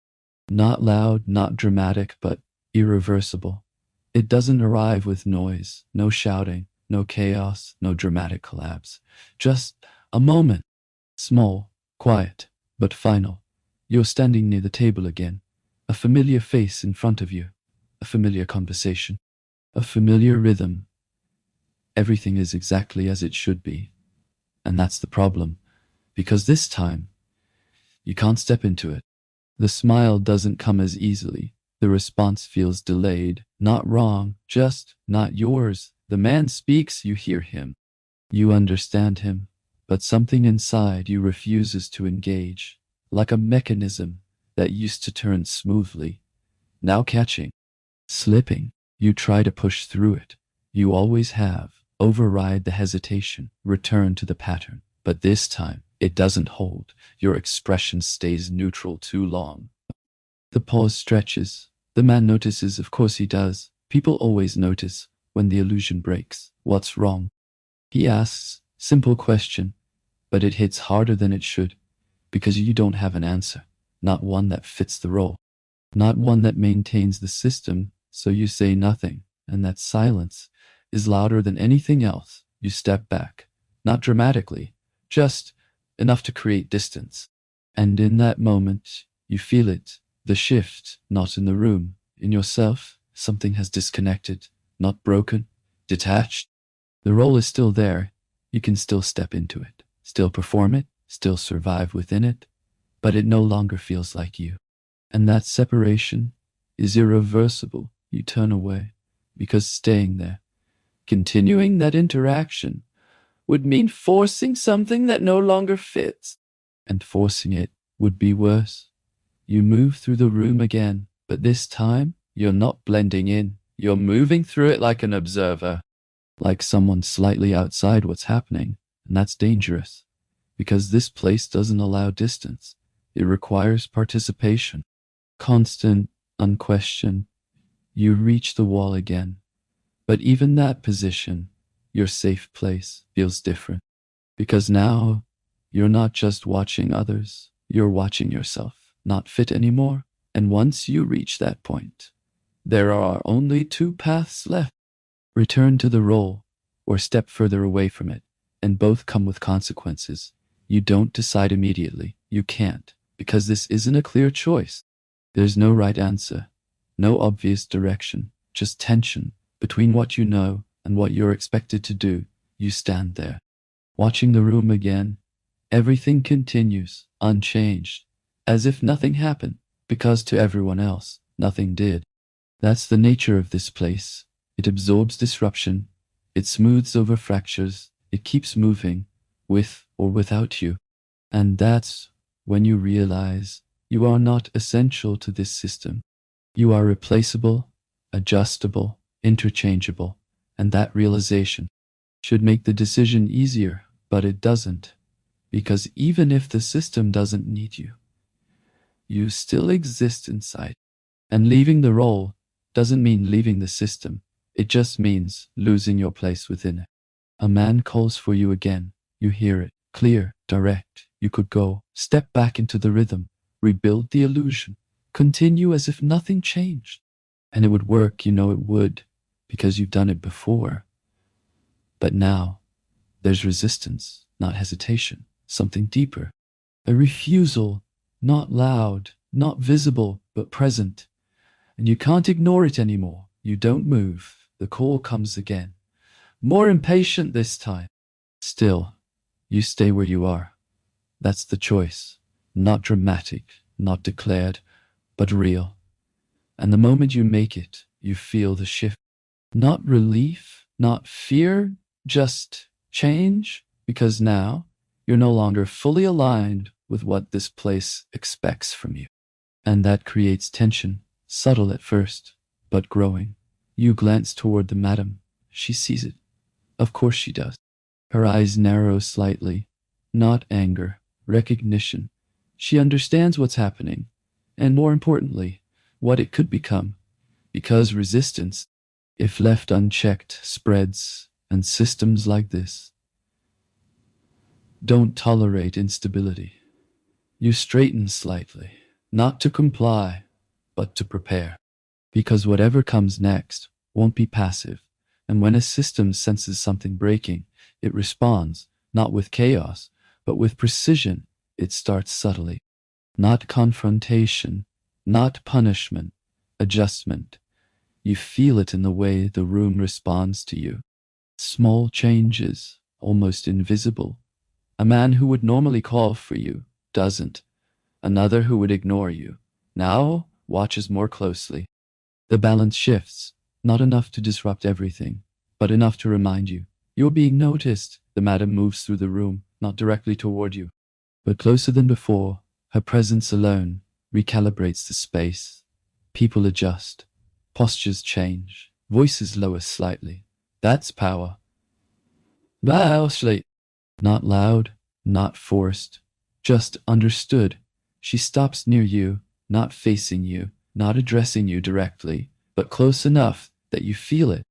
Speaker 1: Not loud, not dramatic, but irreversible. It doesn't arrive with noise, no shouting, no chaos, no dramatic collapse. Just a moment. Small, quiet, but final. You're standing near the table again. A familiar face in front of you. A familiar conversation. A familiar rhythm. Everything is exactly as it should be. And that's the problem. Because this time, you can't step into it. The smile doesn't come as easily. The response feels delayed. Not wrong, just not yours. The man speaks, you hear him. You understand him. But something inside you refuses to engage. Like a mechanism that used to turn smoothly. Now catching. Slipping. You try to push through it. You always have. Override the hesitation. Return to the pattern. But this time, it doesn't hold. Your expression stays neutral too long. The pause stretches. The man notices, of course he does. People always notice when the illusion breaks. What's wrong? He asks, simple question, but it hits harder than it should, because you don't have an answer. Not one that fits the role. Not one that maintains the system, so you say nothing, and that silence is louder than anything else. You step back, not dramatically, just enough to create distance. And in that moment, you feel it, the shift, not in the room, in yourself. Something has disconnected, not broken, detached. The role is still there. You can still step into it, still perform it, still survive within it, but it no longer feels like you. And that separation is irreversible. You turn away because staying there, continuing that interaction, would mean forcing something that no longer fits. And forcing it would be worse. You move through the room again, but this time you're not blending in. You're moving through it like an observer, like someone slightly outside what's happening, and that's dangerous, because this place doesn't allow distance. It requires participation, constant, unquestioned. You reach the wall again, but even that position, your safe place, feels different, because now you're not just watching others, you're watching yourself, not fit anymore. And once you reach that point, there are only two paths left. Return to the role, or step further away from it, and both come with consequences. You don't decide immediately. You can't, because this isn't a clear choice. There's no right answer, no obvious direction, just tension between what you know and what you're expected to do. You stand there, watching the room again. Everything continues, unchanged, as if nothing happened, because to everyone else, nothing did. That's the nature of this place. It absorbs disruption, it smooths over fractures, it keeps moving, with or without you. And that's when you realize you are not essential to this system. You are replaceable, adjustable, interchangeable, and that realization should make the decision easier, but it doesn't. Because even if the system doesn't need you, you still exist inside. And leaving the role doesn't mean leaving the system. It just means losing your place within it. A man calls for you again. You hear it, clear, direct. You could go, step back into the rhythm, rebuild the illusion, continue as if nothing changed. And it would work, you know it would, because you've done it before. But now, there's resistance, not hesitation, something deeper. A refusal, not loud, not visible, but present. And you can't ignore it anymore. You don't move. The call comes again. More impatient this time. Still, you stay where you are. That's the choice. Not dramatic, not declared, but real. And the moment you make it, you feel the shift. Not relief, not fear, just change. Because now, you're no longer fully aligned with what this place expects from you. And that creates tension, subtle at first, but growing. You glance toward the madam. She sees it. Of course she does. Her eyes narrow slightly. Not anger, recognition. She understands what's happening, and more importantly, what it could become. Because resistance, if left unchecked, spreads, and systems like this don't tolerate instability. You straighten slightly, not to comply, but to prepare. Because whatever comes next won't be passive, and when a system senses something breaking, it responds, not with chaos, but with precision. It starts subtly. Not confrontation, not punishment, adjustment. You feel it in the way the room responds to you. Small changes, almost invisible. A man who would normally call for you doesn't. Another who would ignore you now watches more closely. The balance shifts, not enough to disrupt everything, but enough to remind you. You're being noticed. The madam moves through the room, not directly toward you, but closer than before. Her presence alone recalibrates the space. People adjust. Postures change. Voices lower slightly. That's power. Not loud, not forced, just understood. She stops near you, not facing you, not addressing you directly, but close enough that you feel it.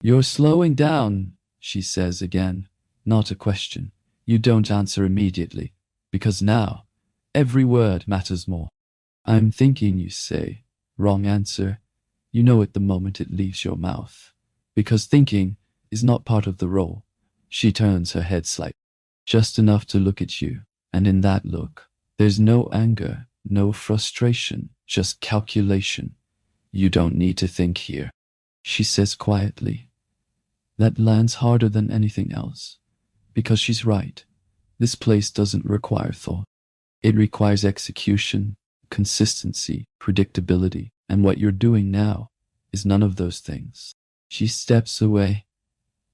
Speaker 1: You're slowing down, she says again, not a question. You don't answer immediately, because now, every word matters more. I'm thinking, you say. Wrong answer. You know it the moment it leaves your mouth. Because thinking is not part of the role. She turns her head slightly, just enough to look at you, and in that look, there's no anger, no frustration, just calculation. You don't need to think here, she says quietly. That lands harder than anything else, Because she's right. This place doesn't require thought. It requires execution, consistency, predictability, and what you're doing now is none of those things. She steps away,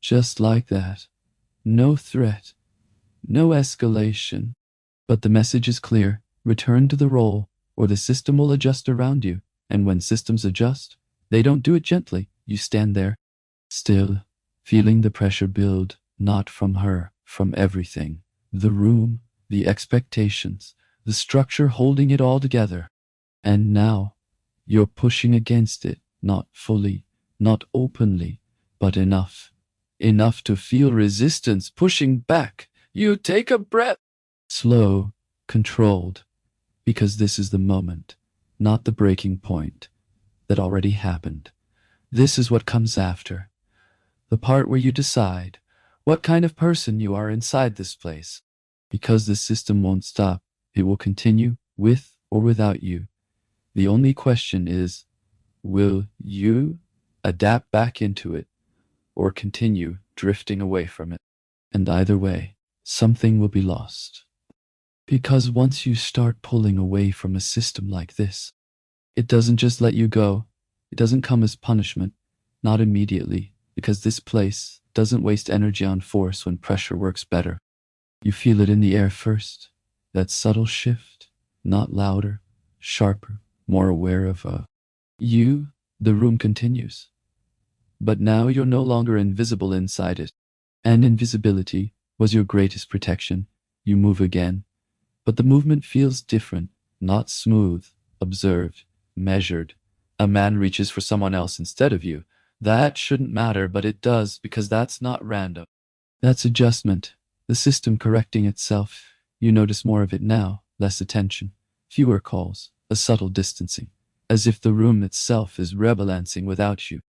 Speaker 1: just like that. No threat, no escalation. But the message is clear. Return to the role, or the system will adjust around you. And when systems adjust, they don't do it gently. You stand there, still, feeling the pressure build, not from her, from everything. The room, the expectations, the structure holding it all together. And now, you're pushing against it, not fully, not openly, but enough. Enough to feel resistance pushing back. You take a breath. Slow, controlled, because this is the moment, not the breaking point that already happened. This is what comes after. The part where you decide what kind of person you are inside this place. Because the system won't stop, it will continue with or without you. The only question is, will you adapt back into it or continue drifting away from it? And either way, something will be lost. Because once you start pulling away from a system like this, it doesn't just let you go. It doesn't come as punishment, not immediately, because this place doesn't waste energy on force when pressure works better. You feel it in the air first, that subtle shift, not louder, sharper, more aware of you. The room continues. But now you're no longer invisible inside it. And invisibility was your greatest protection. You move again. But the movement feels different, not smooth, observed, measured. A man reaches for someone else instead of you. That shouldn't matter, but it does, because that's not random. That's adjustment, the system correcting itself. You notice more of it now, less attention, fewer calls, a subtle distancing, as if the room itself is rebalancing without you.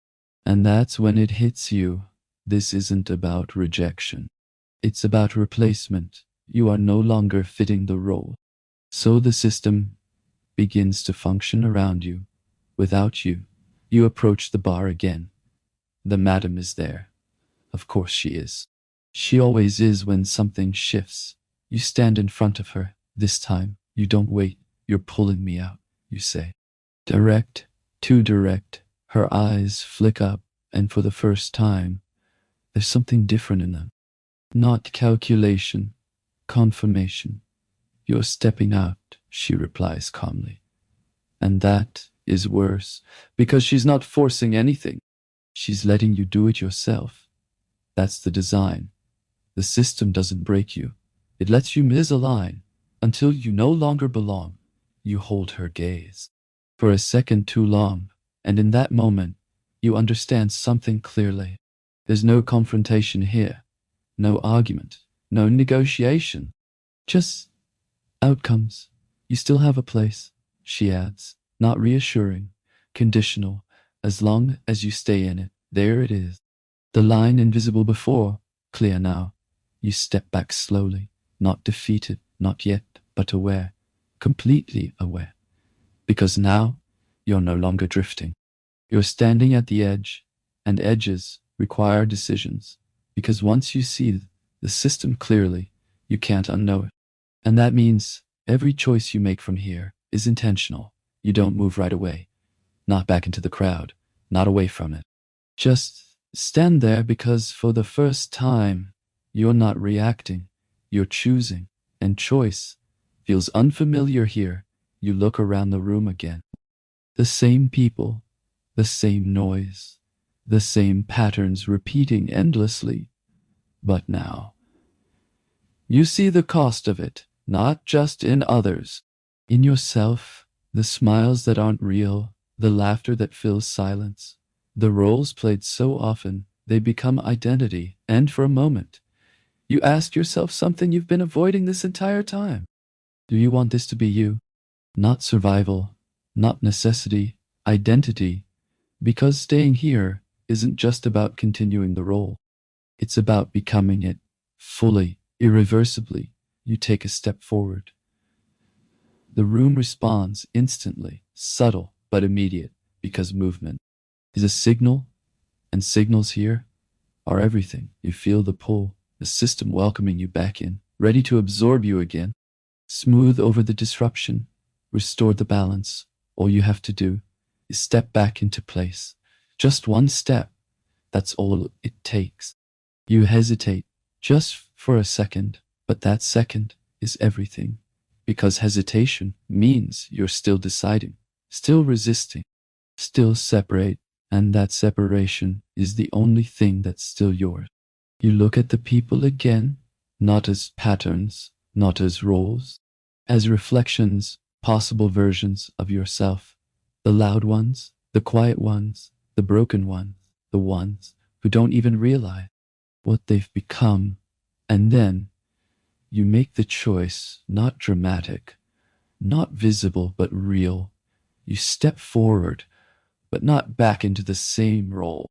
Speaker 1: And that's when it hits you. This isn't about rejection. It's about replacement. You are no longer fitting the role. So the system begins to function around you. Without you, you approach the bar again. The madam is there. Of course she is. She always is when something shifts. You stand in front of her. This time, you don't wait. You're pulling me out, you say. Direct, too direct. Her eyes flick up, and for the first time, there's something different in them. Not calculation, confirmation. You're stepping out, she replies calmly. And that is worse, because she's not forcing anything. She's letting you do it yourself. That's the design. The system doesn't break you. It lets you misalign until you no longer belong. You hold her gaze for a second too long, and in that moment, you understand something clearly. There's no confrontation here, no argument, no negotiation, just outcomes. You still have a place, she adds, not reassuring, conditional. As long as you stay in it, there it is. The line invisible before, clear now. You step back slowly, not defeated, not yet, but aware, completely aware. Because now, you're no longer drifting. You're standing at the edge, and edges require decisions. Because once you see the system clearly, you can't unknow it. And that means every choice you make from here is intentional. You don't move right away. Not back into the crowd, not away from it. Just stand there because for the first time, you're not reacting, you're choosing. And choice feels unfamiliar here. You look around the room again. The same people, the same noise, the same patterns repeating endlessly. But now, you see the cost of it, not just in others, in yourself, the smiles that aren't real, the laughter that fills silence, the roles played so often they become identity, and for a moment, you ask yourself something you've been avoiding this entire time. Do you want this to be you? Not survival, not necessity, identity, because staying here isn't just about continuing the role. It's about becoming it, fully, irreversibly. You take a step forward. The room responds instantly, subtle but immediate, because movement is a signal, and signals here are everything. You feel the pull, the system welcoming you back in, ready to absorb you again. Smooth over the disruption, restore the balance. All you have to do is step back into place. Just one step. That's all it takes. You hesitate just for a second, but that second is everything. Because hesitation means you're still deciding, still resisting, still separate, and that separation is the only thing that's still yours. You look at the people again, not as patterns, not as roles, as reflections, possible versions of yourself. The loud ones, the quiet ones, the broken ones, the ones who don't even realize what they've become. And then you make the choice, not dramatic, not visible, but real. You step forward, but not back into the same role,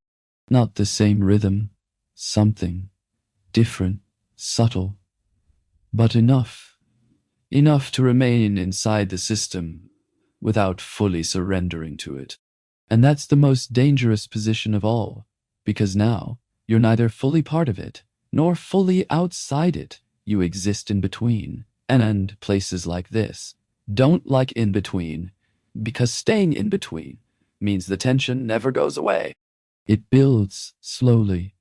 Speaker 1: not the same rhythm, something different, subtle, but enough to remain inside the system without fully surrendering to it. And that's the most dangerous position of all, because now you're neither fully part of it, nor fully outside it. You exist in between, and places like this don't like in between, because staying in between means the tension never goes away. It builds slowly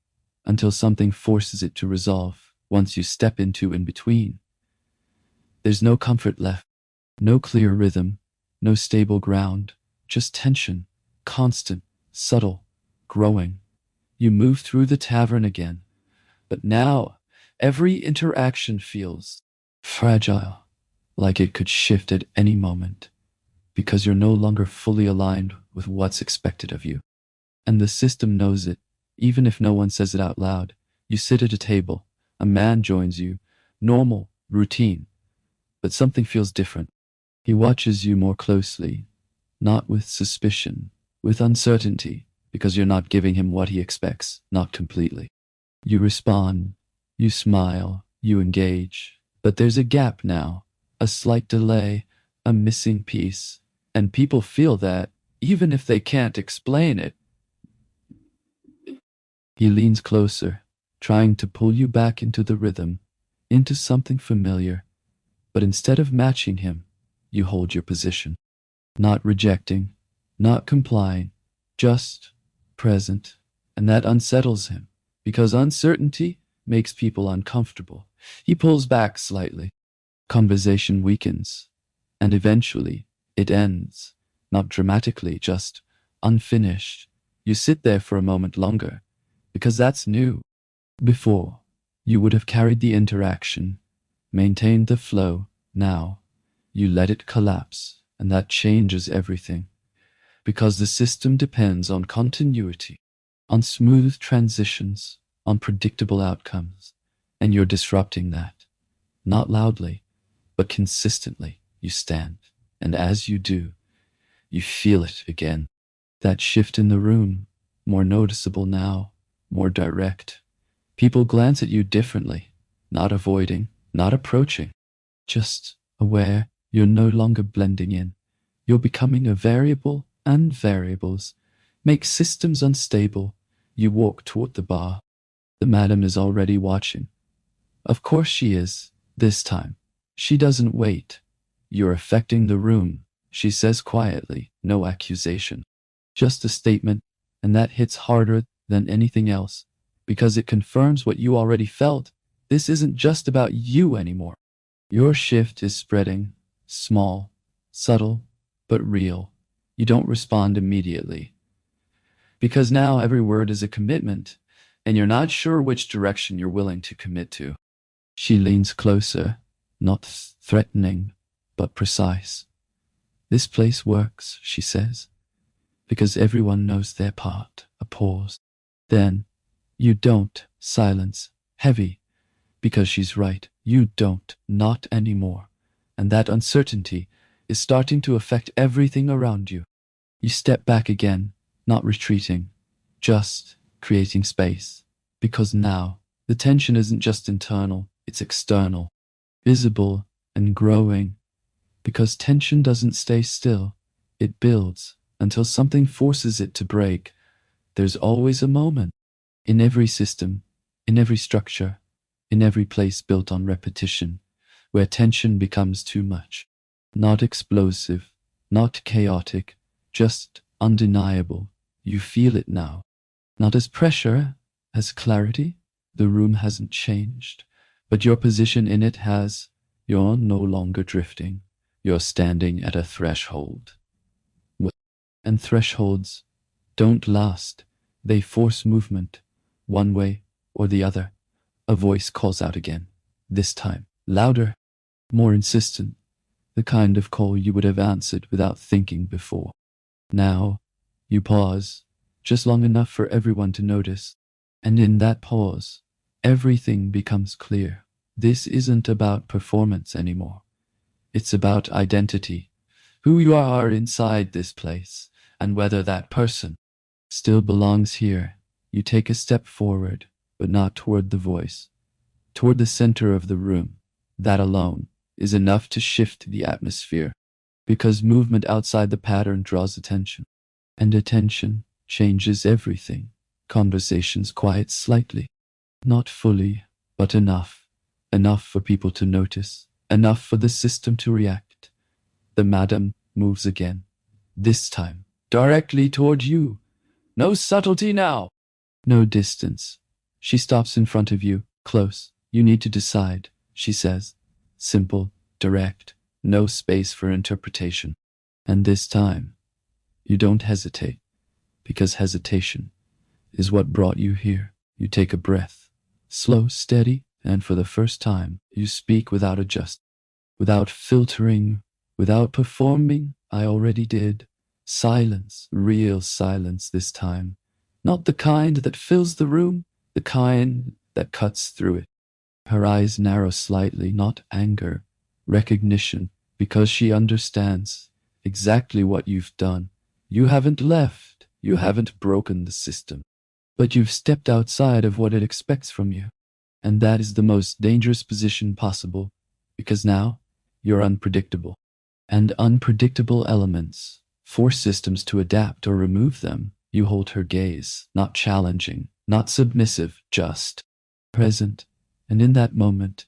Speaker 1: until something forces it to resolve. Once you step into in between, there's no comfort left, no clear rhythm, no stable ground, just tension, constant, subtle, growing. You move through the tavern again, but now every interaction feels fragile, like it could shift at any moment, because you're no longer fully aligned with what's expected of you. And the system knows it, even if no one says it out loud. You sit at a table, a man joins you, normal, routine, but something feels different. He watches you more closely, not with suspicion, with uncertainty, because you're not giving him what he expects, not completely. You respond, you smile, you engage, but there's a gap now, a slight delay, a missing piece, and people feel that, even if they can't explain it. He leans closer, trying to pull you back into the rhythm, into something familiar, but instead of matching him, you hold your position, not rejecting, not complying, just present, and that unsettles him, because uncertainty makes people uncomfortable. He pulls back slightly. Conversation weakens, and eventually it ends, not dramatically, just unfinished. You sit there for a moment longer, because that's new. Before, you would have carried the interaction, maintained the flow. Now, you let it collapse, and that changes everything, because the system depends on continuity, on smooth transitions, on predictable outcomes, and you're disrupting that. Not loudly, but consistently. You stand, and as you do, you feel it again. That shift in the room, more noticeable now, more direct. People glance at you differently, not avoiding, not approaching, just aware. You're no longer blending in. You're becoming a variable, and variables make systems unstable. You walk toward the bar. The madam is already watching. Of course she is, this time. She doesn't wait. You're affecting the room, she says quietly, no accusation. Just a statement, and that hits harder than anything else, because it confirms what you already felt. This isn't just about you anymore. Your shift is spreading, small, subtle, but real. You don't respond immediately, because now every word is a commitment, and you're not sure which direction you're willing to commit to. She leans closer, not threatening, but precise. This place works, she says, because everyone knows their part. A pause. Then, you don't. Silence. Heavy. Because she's right. You don't. Not anymore. And that uncertainty is starting to affect everything around you. You step back again, not retreating, just creating space. Because now, the tension isn't just internal, it's external, visible and growing. Because tension doesn't stay still, it builds until something forces it to break. There's always a moment. In every system, in every structure, in every place built on repetition, where tension becomes too much. Not explosive, not chaotic, just undeniable. You feel it now. Not as pressure, as clarity. The room hasn't changed, but your position in it has. You're no longer drifting. You're standing at a threshold. And thresholds don't last. They force movement, one way or the other. A voice calls out again, this time louder, more insistent, the kind of call you would have answered without thinking before. Now, you pause, just long enough for everyone to notice, and in that pause, everything becomes clear. This isn't about performance anymore. It's about identity, who you are inside this place, and whether that person still belongs here. You take a step forward, but not toward the voice, toward the center of the room. That alone is enough to shift the atmosphere, because movement outside the pattern draws attention, and attention changes everything. Conversations quiet slightly, not fully, but enough. Enough for people to notice, enough for the system to react. The madam moves again, this time directly toward you. No subtlety now. No distance. She stops in front of you, close. You need to decide, she says. Simple, direct, no space for interpretation. And this time, you don't hesitate, because hesitation is what brought you here. You take a breath, slow, steady, and for the first time, you speak without adjust, without filtering, without performing. I already did. Silence, real silence this time. Not the kind that fills the room, the kind that cuts through it. Her eyes narrow slightly, not anger, recognition, because she understands exactly what you've done. You haven't left, you haven't broken the system, but you've stepped outside of what it expects from you. And that is the most dangerous position possible, because now you're unpredictable. And unpredictable elements force systems to adapt or remove them. You hold her gaze, not challenging, not submissive, just present. And in that moment,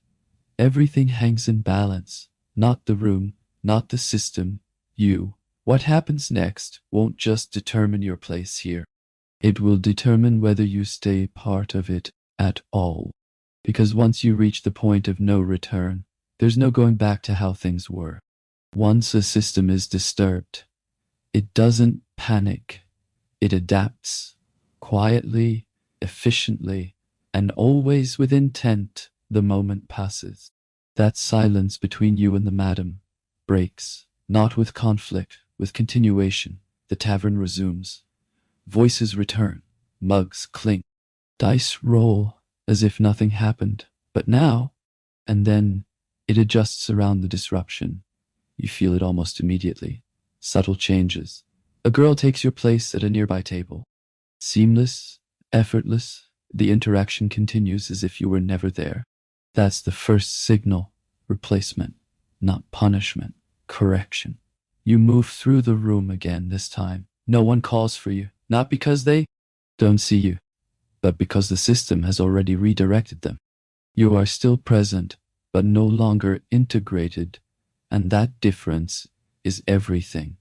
Speaker 1: everything hangs in balance. Not the room, not the system, you. What happens next won't just determine your place here. It will determine whether you stay part of it at all. Because once you reach the point of no return, there's no going back to how things were. Once a system is disturbed, it doesn't panic. It adapts, quietly, efficiently, and always with intent. The moment passes. That silence between you and the madam breaks, not with conflict, with continuation. The tavern resumes. Voices return, mugs clink, dice roll as if nothing happened. But now, and then, it adjusts around the disruption. You feel it almost immediately. Subtle changes. A girl takes your place at a nearby table. Seamless, effortless, the interaction continues as if you were never there. That's the first signal. Replacement, not punishment. Correction. You move through the room again this time. No one calls for you, not because they don't see you, but because the system has already redirected them. You are still present, but no longer integrated, and that difference is everything.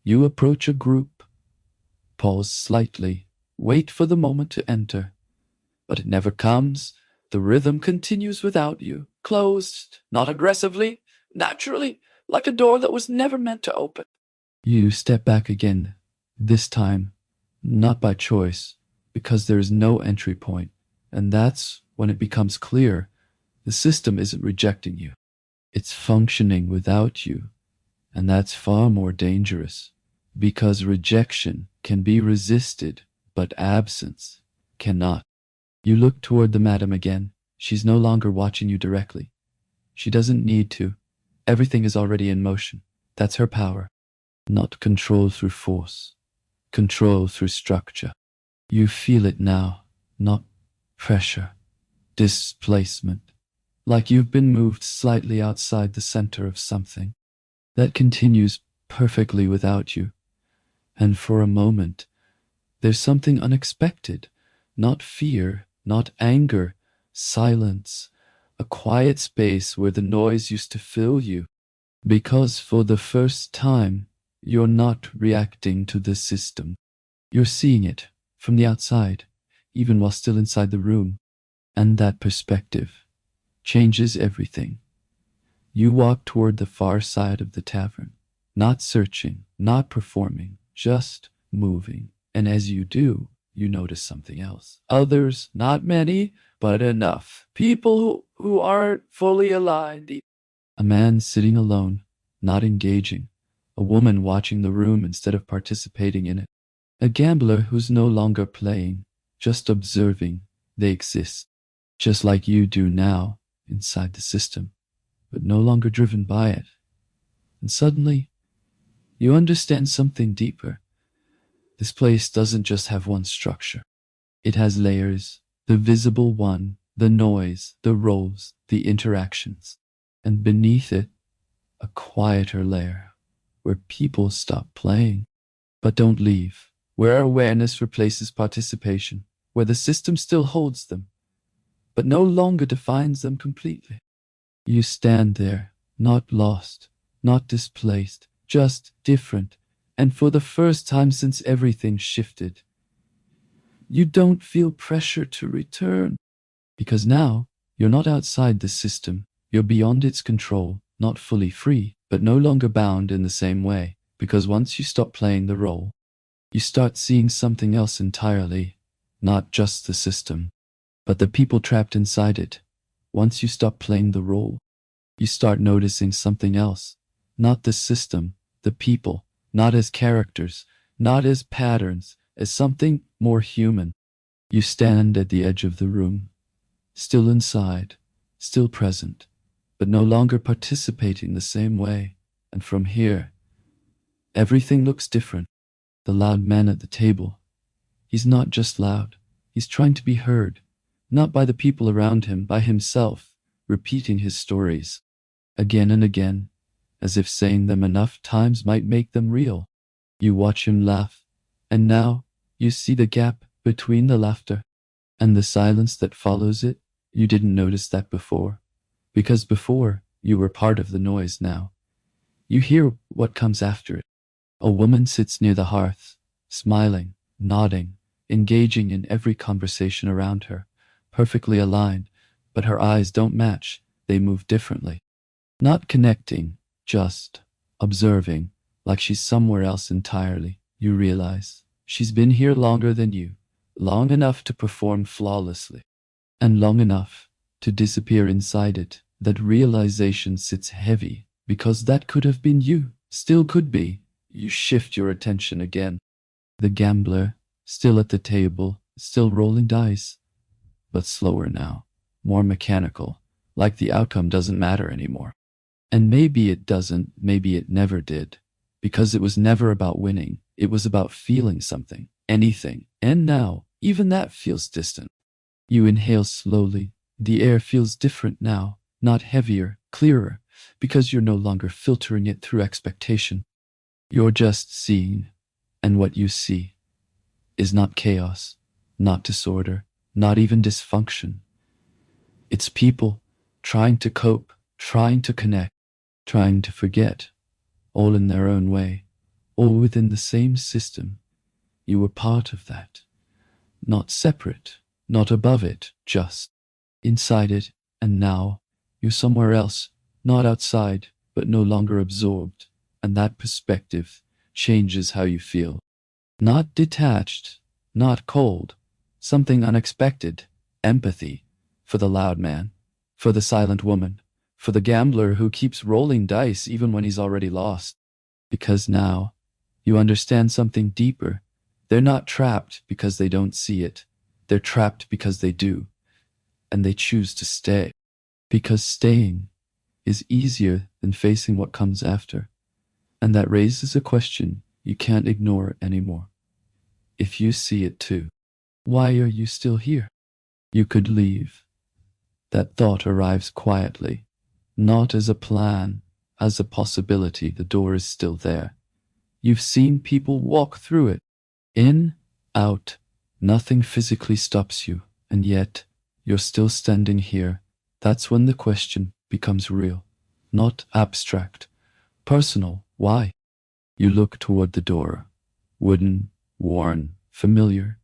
Speaker 1: You approach a group, pause slightly, wait for the moment to enter, but it never comes. The rhythm continues without you, closed, not aggressively, naturally, like a door that was never meant to open. You step back again, this time, not by choice, because there is no entry point, and that's when it becomes clear the system isn't rejecting you. It's functioning without you, and that's far more dangerous, because rejection can be resisted, but absence cannot. You look toward the madam again. She's no longer watching you directly. She doesn't need to. Everything is already in motion. That's her power. Not control through force. Control through structure. You feel it now. Not pressure. Displacement. Like you've been moved slightly outside the center of something that continues perfectly without you. And for a moment, there's something unexpected. Not fear, not anger, silence, a quiet space where the noise used to fill you. Because for the first time, you're not reacting to the system. You're seeing it from the outside, even while still inside the room. And that perspective changes everything. You walk toward the far side of the tavern, not searching, not performing, just moving. And as you do, you notice something else. Others, not many, but enough. People who aren't fully aligned. A man sitting alone, not engaging. A woman watching the room instead of participating in it. A gambler who's no longer playing, just observing. They exist, just like you do now, inside the system, but no longer driven by it. And suddenly, you understand something deeper. This place doesn't just have one structure. It has layers, the visible one, the noise, the roles, the interactions. And beneath it, a quieter layer, where people stop playing, but don't leave, where awareness replaces participation, where the system still holds them, but no longer defines them completely. You stand there, not lost, not displaced, just different, and for the first time since everything shifted, you don't feel pressure to return, because now you're not outside the system, you're beyond its control, not fully free, but no longer bound in the same way, because once you stop playing the role, you start seeing something else entirely, not just the system, but the people trapped inside it. Once you stop playing the role, you start noticing something else, not the system, the people, not as characters, not as patterns, as something more human. You stand at the edge of the room, still inside, still present, but no longer participating the same way. And from here, everything looks different. The loud man at the table, he's not just loud, he's trying to be heard, not by the people around him, by himself, repeating his stories again and again, as if saying them enough times might make them real. You watch him laugh, and now you see the gap between the laughter and the silence that follows it. You didn't notice that before, because before you were part of the noise. Now you hear what comes after it. A woman sits near the hearth, smiling, nodding, engaging in every conversation around her, perfectly aligned, but her eyes don't match, they move differently. Not connecting, just observing, like she's somewhere else entirely. You realize she's been here longer than you, long enough to perform flawlessly, and long enough to disappear inside it. That realization sits heavy, because that could have been you, still could be. You shift your attention again. The gambler, still at the table, still rolling dice, but slower now, more mechanical, like the outcome doesn't matter anymore. And maybe it doesn't, maybe it never did, because it was never about winning, it was about feeling something, anything, and now, even that feels distant. You inhale slowly, the air feels different now, not heavier, clearer, because you're no longer filtering it through expectation. You're just seeing, and what you see is not chaos, not disorder, not even dysfunction. It's people trying to cope, trying to connect, trying to forget, all in their own way, all within the same system. You were part of that, not separate, not above it, just inside it, and now you're somewhere else, not outside, but no longer absorbed, and that perspective changes how you feel. Not detached, not cold, something unexpected, empathy for the loud man, for the silent woman, for the gambler who keeps rolling dice even when he's already lost. Because now you understand something deeper. They're not trapped because they don't see it. They're trapped because they do, and they choose to stay. Because staying is easier than facing what comes after. And that raises a question you can't ignore anymore. If you see it too, why are you still here? You could leave. That thought arrives quietly, not as a plan, as a possibility. The door is still there. You've seen people walk through it. In, out, nothing physically stops you, and yet you're still standing here, That's when the question becomes real, not abstract, personal. Why? You look toward the door. Wooden, worn, familiar.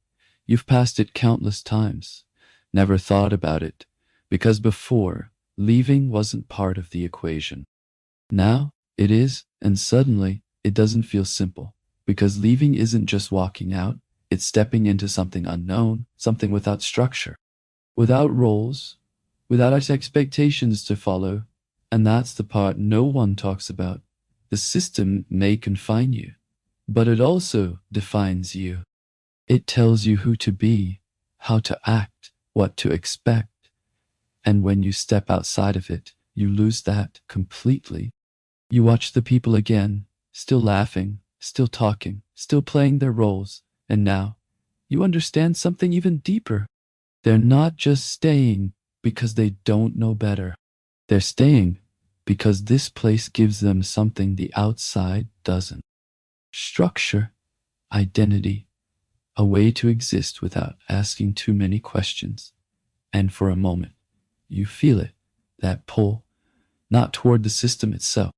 Speaker 1: You've passed it countless times. Never thought about it. Because before, leaving wasn't part of the equation. Now, it is, and suddenly, it doesn't feel simple. Because leaving isn't just walking out, it's stepping into something unknown, something without structure, without roles, without expectations to follow. And that's the part no one talks about. The system may confine you, but it also defines you. It tells you who to be, how to act, what to expect. And when you step outside of it, you lose that completely. You watch the people again, still laughing, still talking, still playing their roles, and now you understand something even deeper. They're not just staying because they don't know better. They're staying because this place gives them something the outside doesn't. Structure, identity, a way to exist without asking too many questions. And for a moment, you feel it, that pull, not toward the system itself,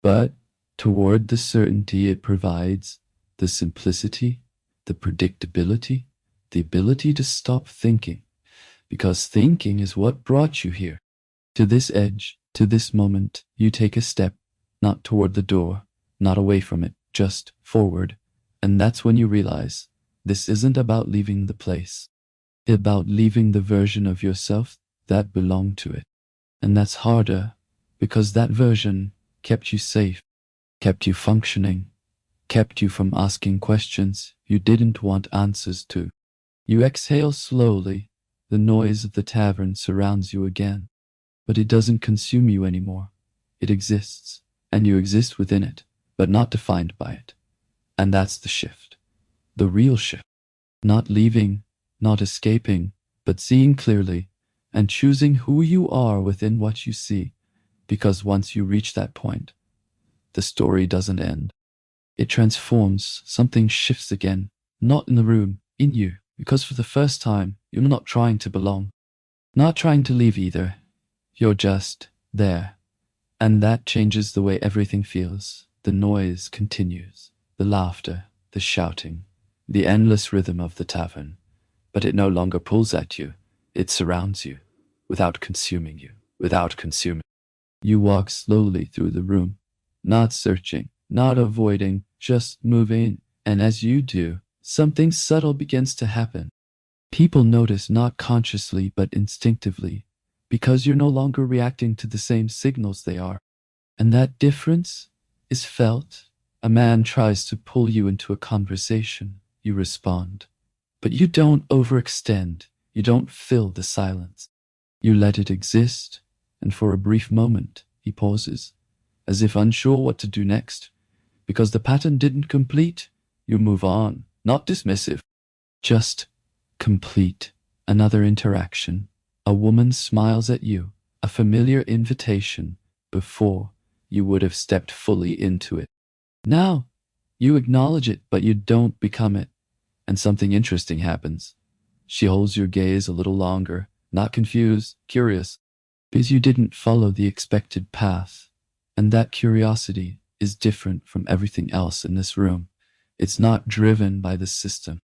Speaker 1: but toward the certainty it provides, the simplicity, the predictability, the ability to stop thinking, because thinking is what brought you here. To this edge, to this moment, you take a step, not toward the door, not away from it, just forward. And that's when you realize this isn't about leaving the place. It's about leaving the version of yourself that belonged to it. And that's harder because that version kept you safe, kept you functioning, kept you from asking questions you didn't want answers to. You exhale slowly. The noise of the tavern surrounds you again. But it doesn't consume you anymore. It exists, and you exist within it, but not defined by it. And that's the shift. The real shift. Not leaving, not escaping, but seeing clearly, and choosing who you are within what you see. Because once you reach that point, the story doesn't end. It transforms, something shifts again, not in the room, in you. Because for the first time, you're not trying to belong. Not trying to leave either. You're just there. And that changes the way everything feels. The noise continues. The laughter, the shouting, the endless rhythm of the tavern. But it no longer pulls at you. It surrounds you, without consuming you, without consuming. You walk slowly through the room, not searching, not avoiding, just moving. And as you do, something subtle begins to happen. People notice not consciously but instinctively, because you're no longer reacting to the same signals they are. And that difference is felt. A man tries to pull you into a conversation. You respond. But you don't overextend. You don't fill the silence. You let it exist, and for a brief moment, he pauses, as if unsure what to do next. Because the pattern didn't complete, you move on, not dismissive, just complete. Another interaction. A woman smiles at you, a familiar invitation, before you would have stepped fully into it. Now, you acknowledge it, but you don't become it. And something interesting happens. She holds your gaze a little longer, not confused, curious, because you didn't follow the expected path. And that curiosity is different from everything else in this room. It's not driven by the system.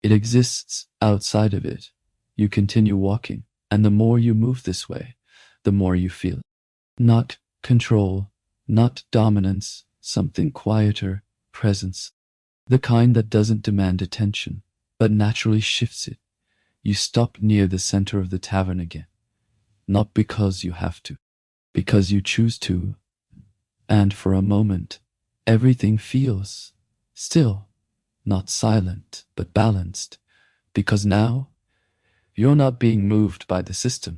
Speaker 1: It exists outside of it. You continue walking, and the more you move this way, the more you feel it. Not control, not dominance, something quieter, presence. The kind that doesn't demand attention, but naturally shifts it. You stop near the center of the tavern again. Not because you have to, because you choose to. And for a moment, everything feels still, not silent, but balanced. Because now, you're not being moved by the system.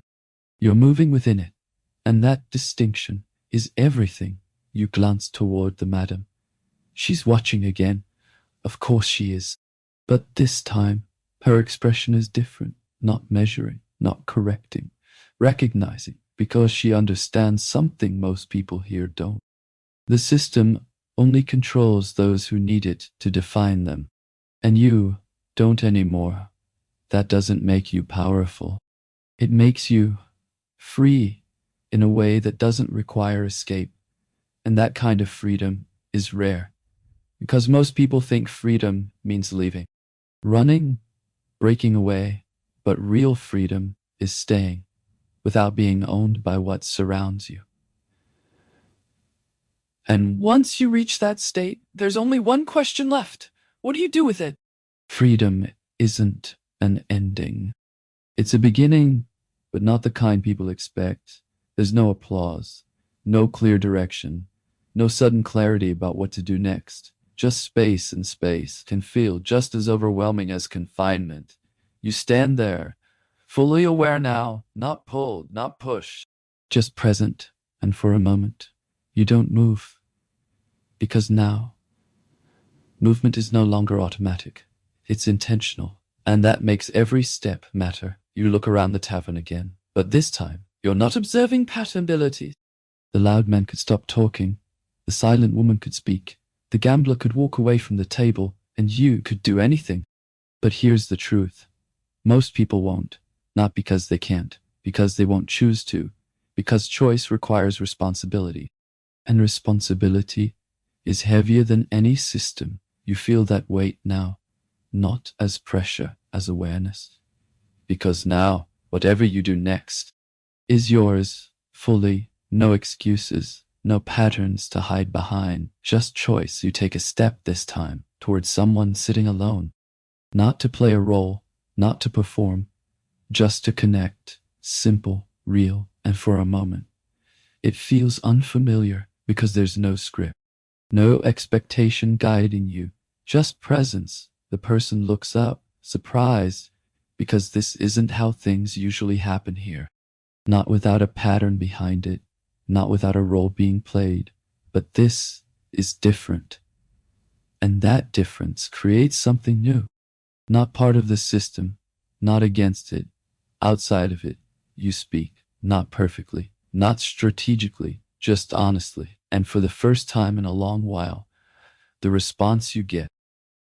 Speaker 1: You're moving within it. And that distinction is everything. You glance toward the madam. She's watching again. Of course she is. But this time, her expression is different. Not measuring, not correcting, recognizing, because she understands something most people here don't. The system only controls those who need it to define them. And you don't anymore. That doesn't make you powerful. It makes you free in a way that doesn't require escape. And that kind of freedom is rare, because most people think freedom means leaving, running, breaking away, but real freedom is staying without being owned by what surrounds you. And once you reach that state, there's only one question left. What do you do with it? Freedom isn't an ending. It's a beginning, but not the kind people expect. There's no applause, no clear direction, no sudden clarity about what to do next. Just space, and space can feel just as overwhelming as confinement. You stand there, fully aware now, not pulled, not pushed, just present, and for a moment, you don't move. Because now, movement is no longer automatic. It's intentional, and that makes every step matter. You look around the tavern again, but this time, you're not observing paternability. The loud man could stop talking, the silent woman could speak, the gambler could walk away from the table, and you could do anything. But here's the truth. Most people won't, not because they can't, because they won't choose to, because choice requires responsibility. And responsibility is heavier than any system. You feel that weight now, not as pressure, as awareness. Because now, whatever you do next is yours, fully, no excuses, no patterns to hide behind, just choice. You take a step this time towards someone sitting alone, not to play a role, not to perform, just to connect, simple, real, and for a moment. It feels unfamiliar because there's no script, no expectation guiding you, just presence. The person looks up, surprised, because this isn't how things usually happen here. Not without a pattern behind it, not without a role being played, but this is different. And that difference creates something new. Not part of the system, not against it, outside of it. You speak, not perfectly, not strategically, just honestly. And for the first time in a long while, the response you get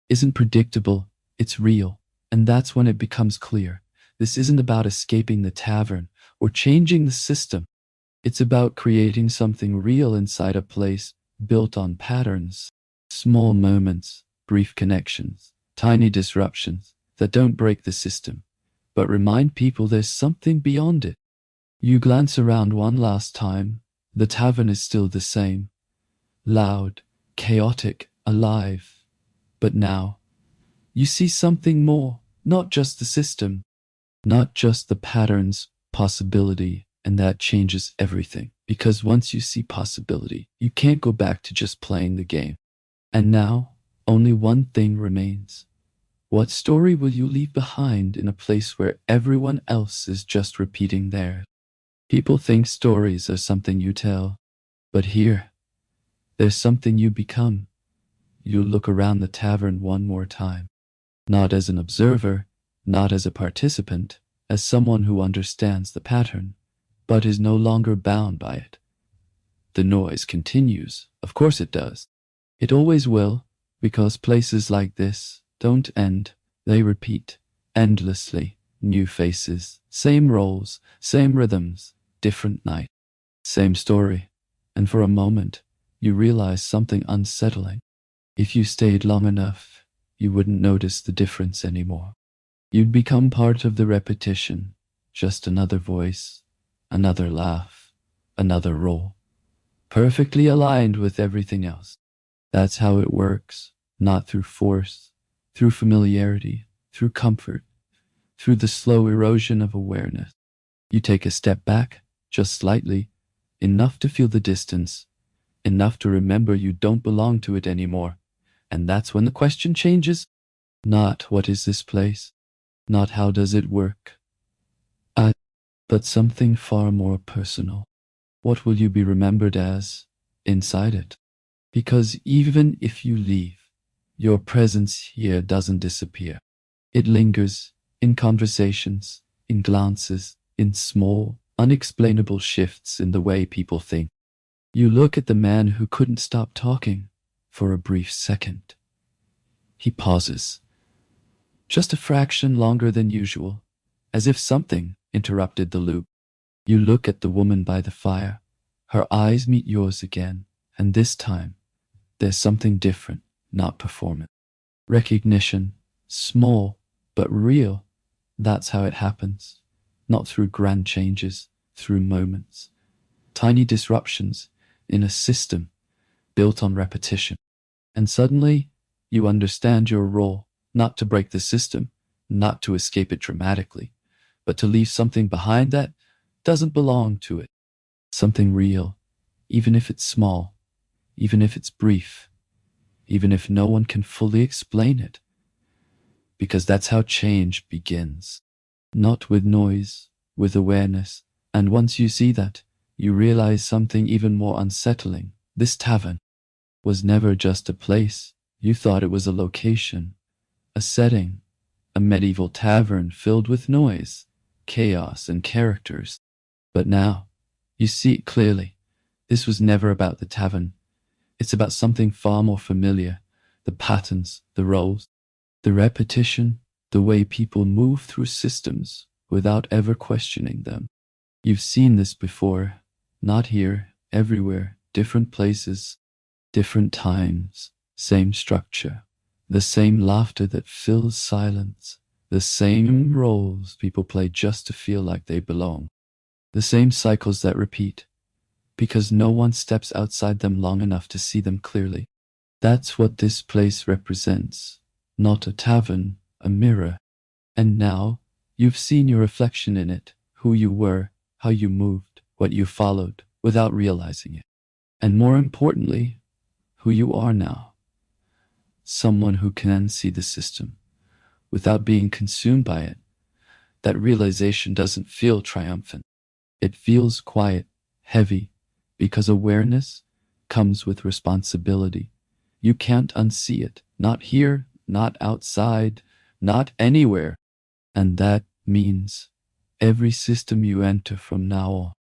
Speaker 1: isn't predictable, it's real. And that's when it becomes clear. This isn't about escaping the tavern or changing the system. It's about creating something real inside a place built on patterns, small moments, brief connections, tiny disruptions that don't break the system, but remind people there's something beyond it. You glance around one last time. The tavern is still the same. Loud, chaotic, alive. But now, you see something more, not just the system, not just the patterns, possibility, and that changes everything. Because once you see possibility, you can't go back to just playing the game. And now, only one thing remains. What story will you leave behind in a place where everyone else is just repeating theirs? People think stories are something you tell, but here, there's something you become. You look around the tavern one more time, not as an observer, not as a participant, as someone who understands the pattern, but is no longer bound by it. The noise continues, of course it does. It always will, because places like this don't end, they repeat, endlessly. New faces, same roles, same rhythms, different night, same story. And for a moment, you realize something unsettling. If you stayed long enough, you wouldn't notice the difference anymore. You'd become part of the repetition, just another voice, another laugh, another role, perfectly aligned with everything else. That's how it works, not through force, through familiarity, through comfort, through the slow erosion of awareness. You take a step back, just slightly, enough to feel the distance, enough to remember you don't belong to it anymore. And that's when the question changes. Not what is this place, not how does it work, but something far more personal. What will you be remembered as inside it? Because even if you leave, your presence here doesn't disappear. It lingers in conversations, in glances, in small, unexplainable shifts in the way people think. You look at the man who couldn't stop talking for a brief second. He pauses, just a fraction longer than usual, as if something interrupted the loop. You look at the woman by the fire. Her eyes meet yours again, and this time, there's something different, not performance. Recognition, small but real. That's how it happens. Not through grand changes, through moments. Tiny disruptions in a system built on repetition. And suddenly, you understand your role, not to break the system, not to escape it dramatically, but to leave something behind that doesn't belong to it. Something real, even if it's small, even if it's brief, even if no one can fully explain it. Because that's how change begins. Not with noise, with awareness. And once you see that, you realize something even more unsettling. This tavern was never just a place. You thought it was a location, a setting, a medieval tavern filled with noise, chaos, and characters. But now, you see it clearly. This was never about the tavern. It's about something far more familiar. The patterns, the roles, the repetition, the way people move through systems without ever questioning them. You've seen this before. Not here, everywhere, different places, different times, same structure, the same laughter that fills silence, the same roles people play just to feel like they belong, the same cycles that repeat, because no one steps outside them long enough to see them clearly. That's what this place represents, not a tavern, a mirror. And now, you've seen your reflection in it, who you were, how you moved, what you followed, without realizing it. And more importantly, who you are now. Someone who can see the system, without being consumed by it. That realization doesn't feel triumphant. It feels quiet, heavy, because awareness comes with responsibility. You can't unsee it, not here, not outside, not anywhere. And that means every system you enter from now on,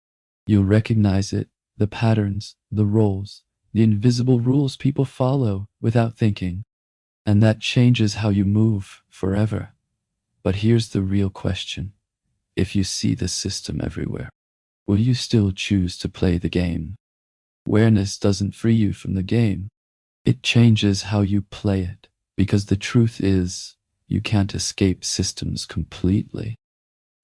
Speaker 1: you'll recognize it, the patterns, the roles, the invisible rules people follow without thinking. And that changes how you move forever. But here's the real question. If you see the system everywhere, will you still choose to play the game? Awareness doesn't free you from the game. It changes how you play it. Because the truth is, you can't escape systems completely.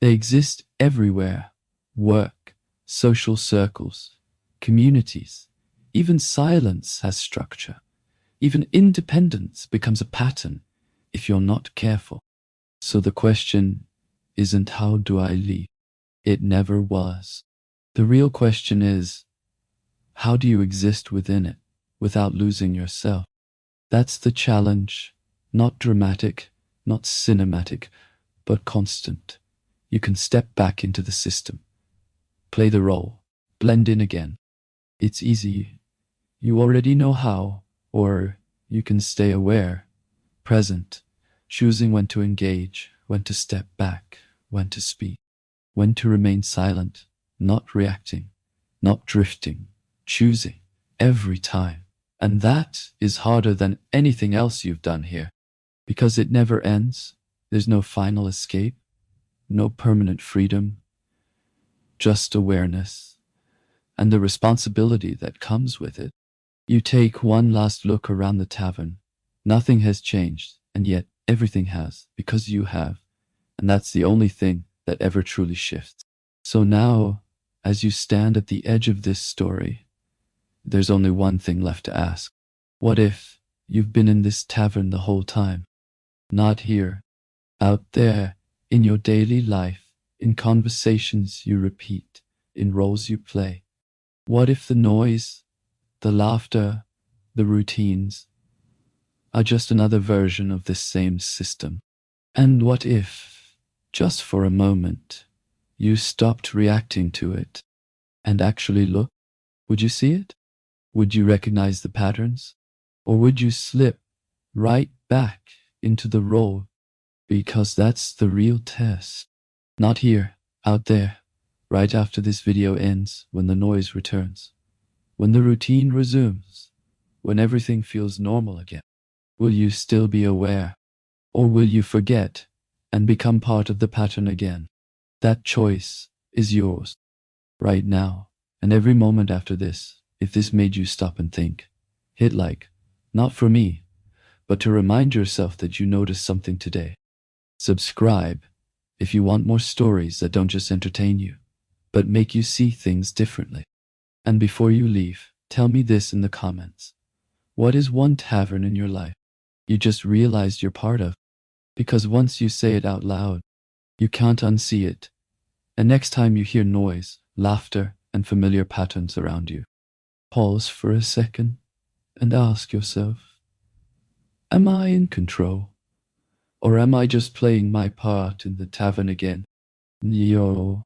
Speaker 1: They exist everywhere. Work, social circles, communities. Even silence has structure. Even independence becomes a pattern if you're not careful. So the question isn't how do I leave? It never was. The real question is, how do you exist within it without losing yourself? That's the challenge. Not dramatic, not cinematic, but constant. You can step back into the system, play the role, blend in again. It's easy. You already know how. Or you can stay aware, present, choosing when to engage, when to step back, when to speak, when to remain silent, not reacting, not drifting, choosing every time. And that is harder than anything else you've done here, because it never ends. There's no final escape, no permanent freedom, just awareness and the responsibility that comes with it. You take one last look around the tavern. Nothing has changed, and yet everything has, because you have. And that's the only thing that ever truly shifts. So now, as you stand at the edge of this story, there's only one thing left to ask. What if you've been in this tavern the whole time? Not here, out there, in your daily life, in conversations you repeat, in roles you play. What if the noise, the laughter, the routines are just another version of this same system? And what if, just for a moment, you stopped reacting to it and actually looked? Would you see it? Would you recognize the patterns? Or would you slip right back into the role? Because that's the real test. Not here, out there, right after this video ends, when the noise returns, when the routine resumes, when everything feels normal again. Will you still be aware? Or will you forget and become part of the pattern again? That choice is yours. right now, and every moment after this. If this made you stop and think, hit like, not for me, but to remind yourself that you noticed something today. Subscribe if you want more stories that don't just entertain you, but make you see things differently. And before you leave, tell me this in the comments. What is one tavern in your life you just realized you're part of? Because once you say it out loud, you can't unsee it. And next time you hear noise, laughter, and familiar patterns around you, pause for a second and ask yourself, am I in control? Or am I just playing my part in the tavern again? Yo.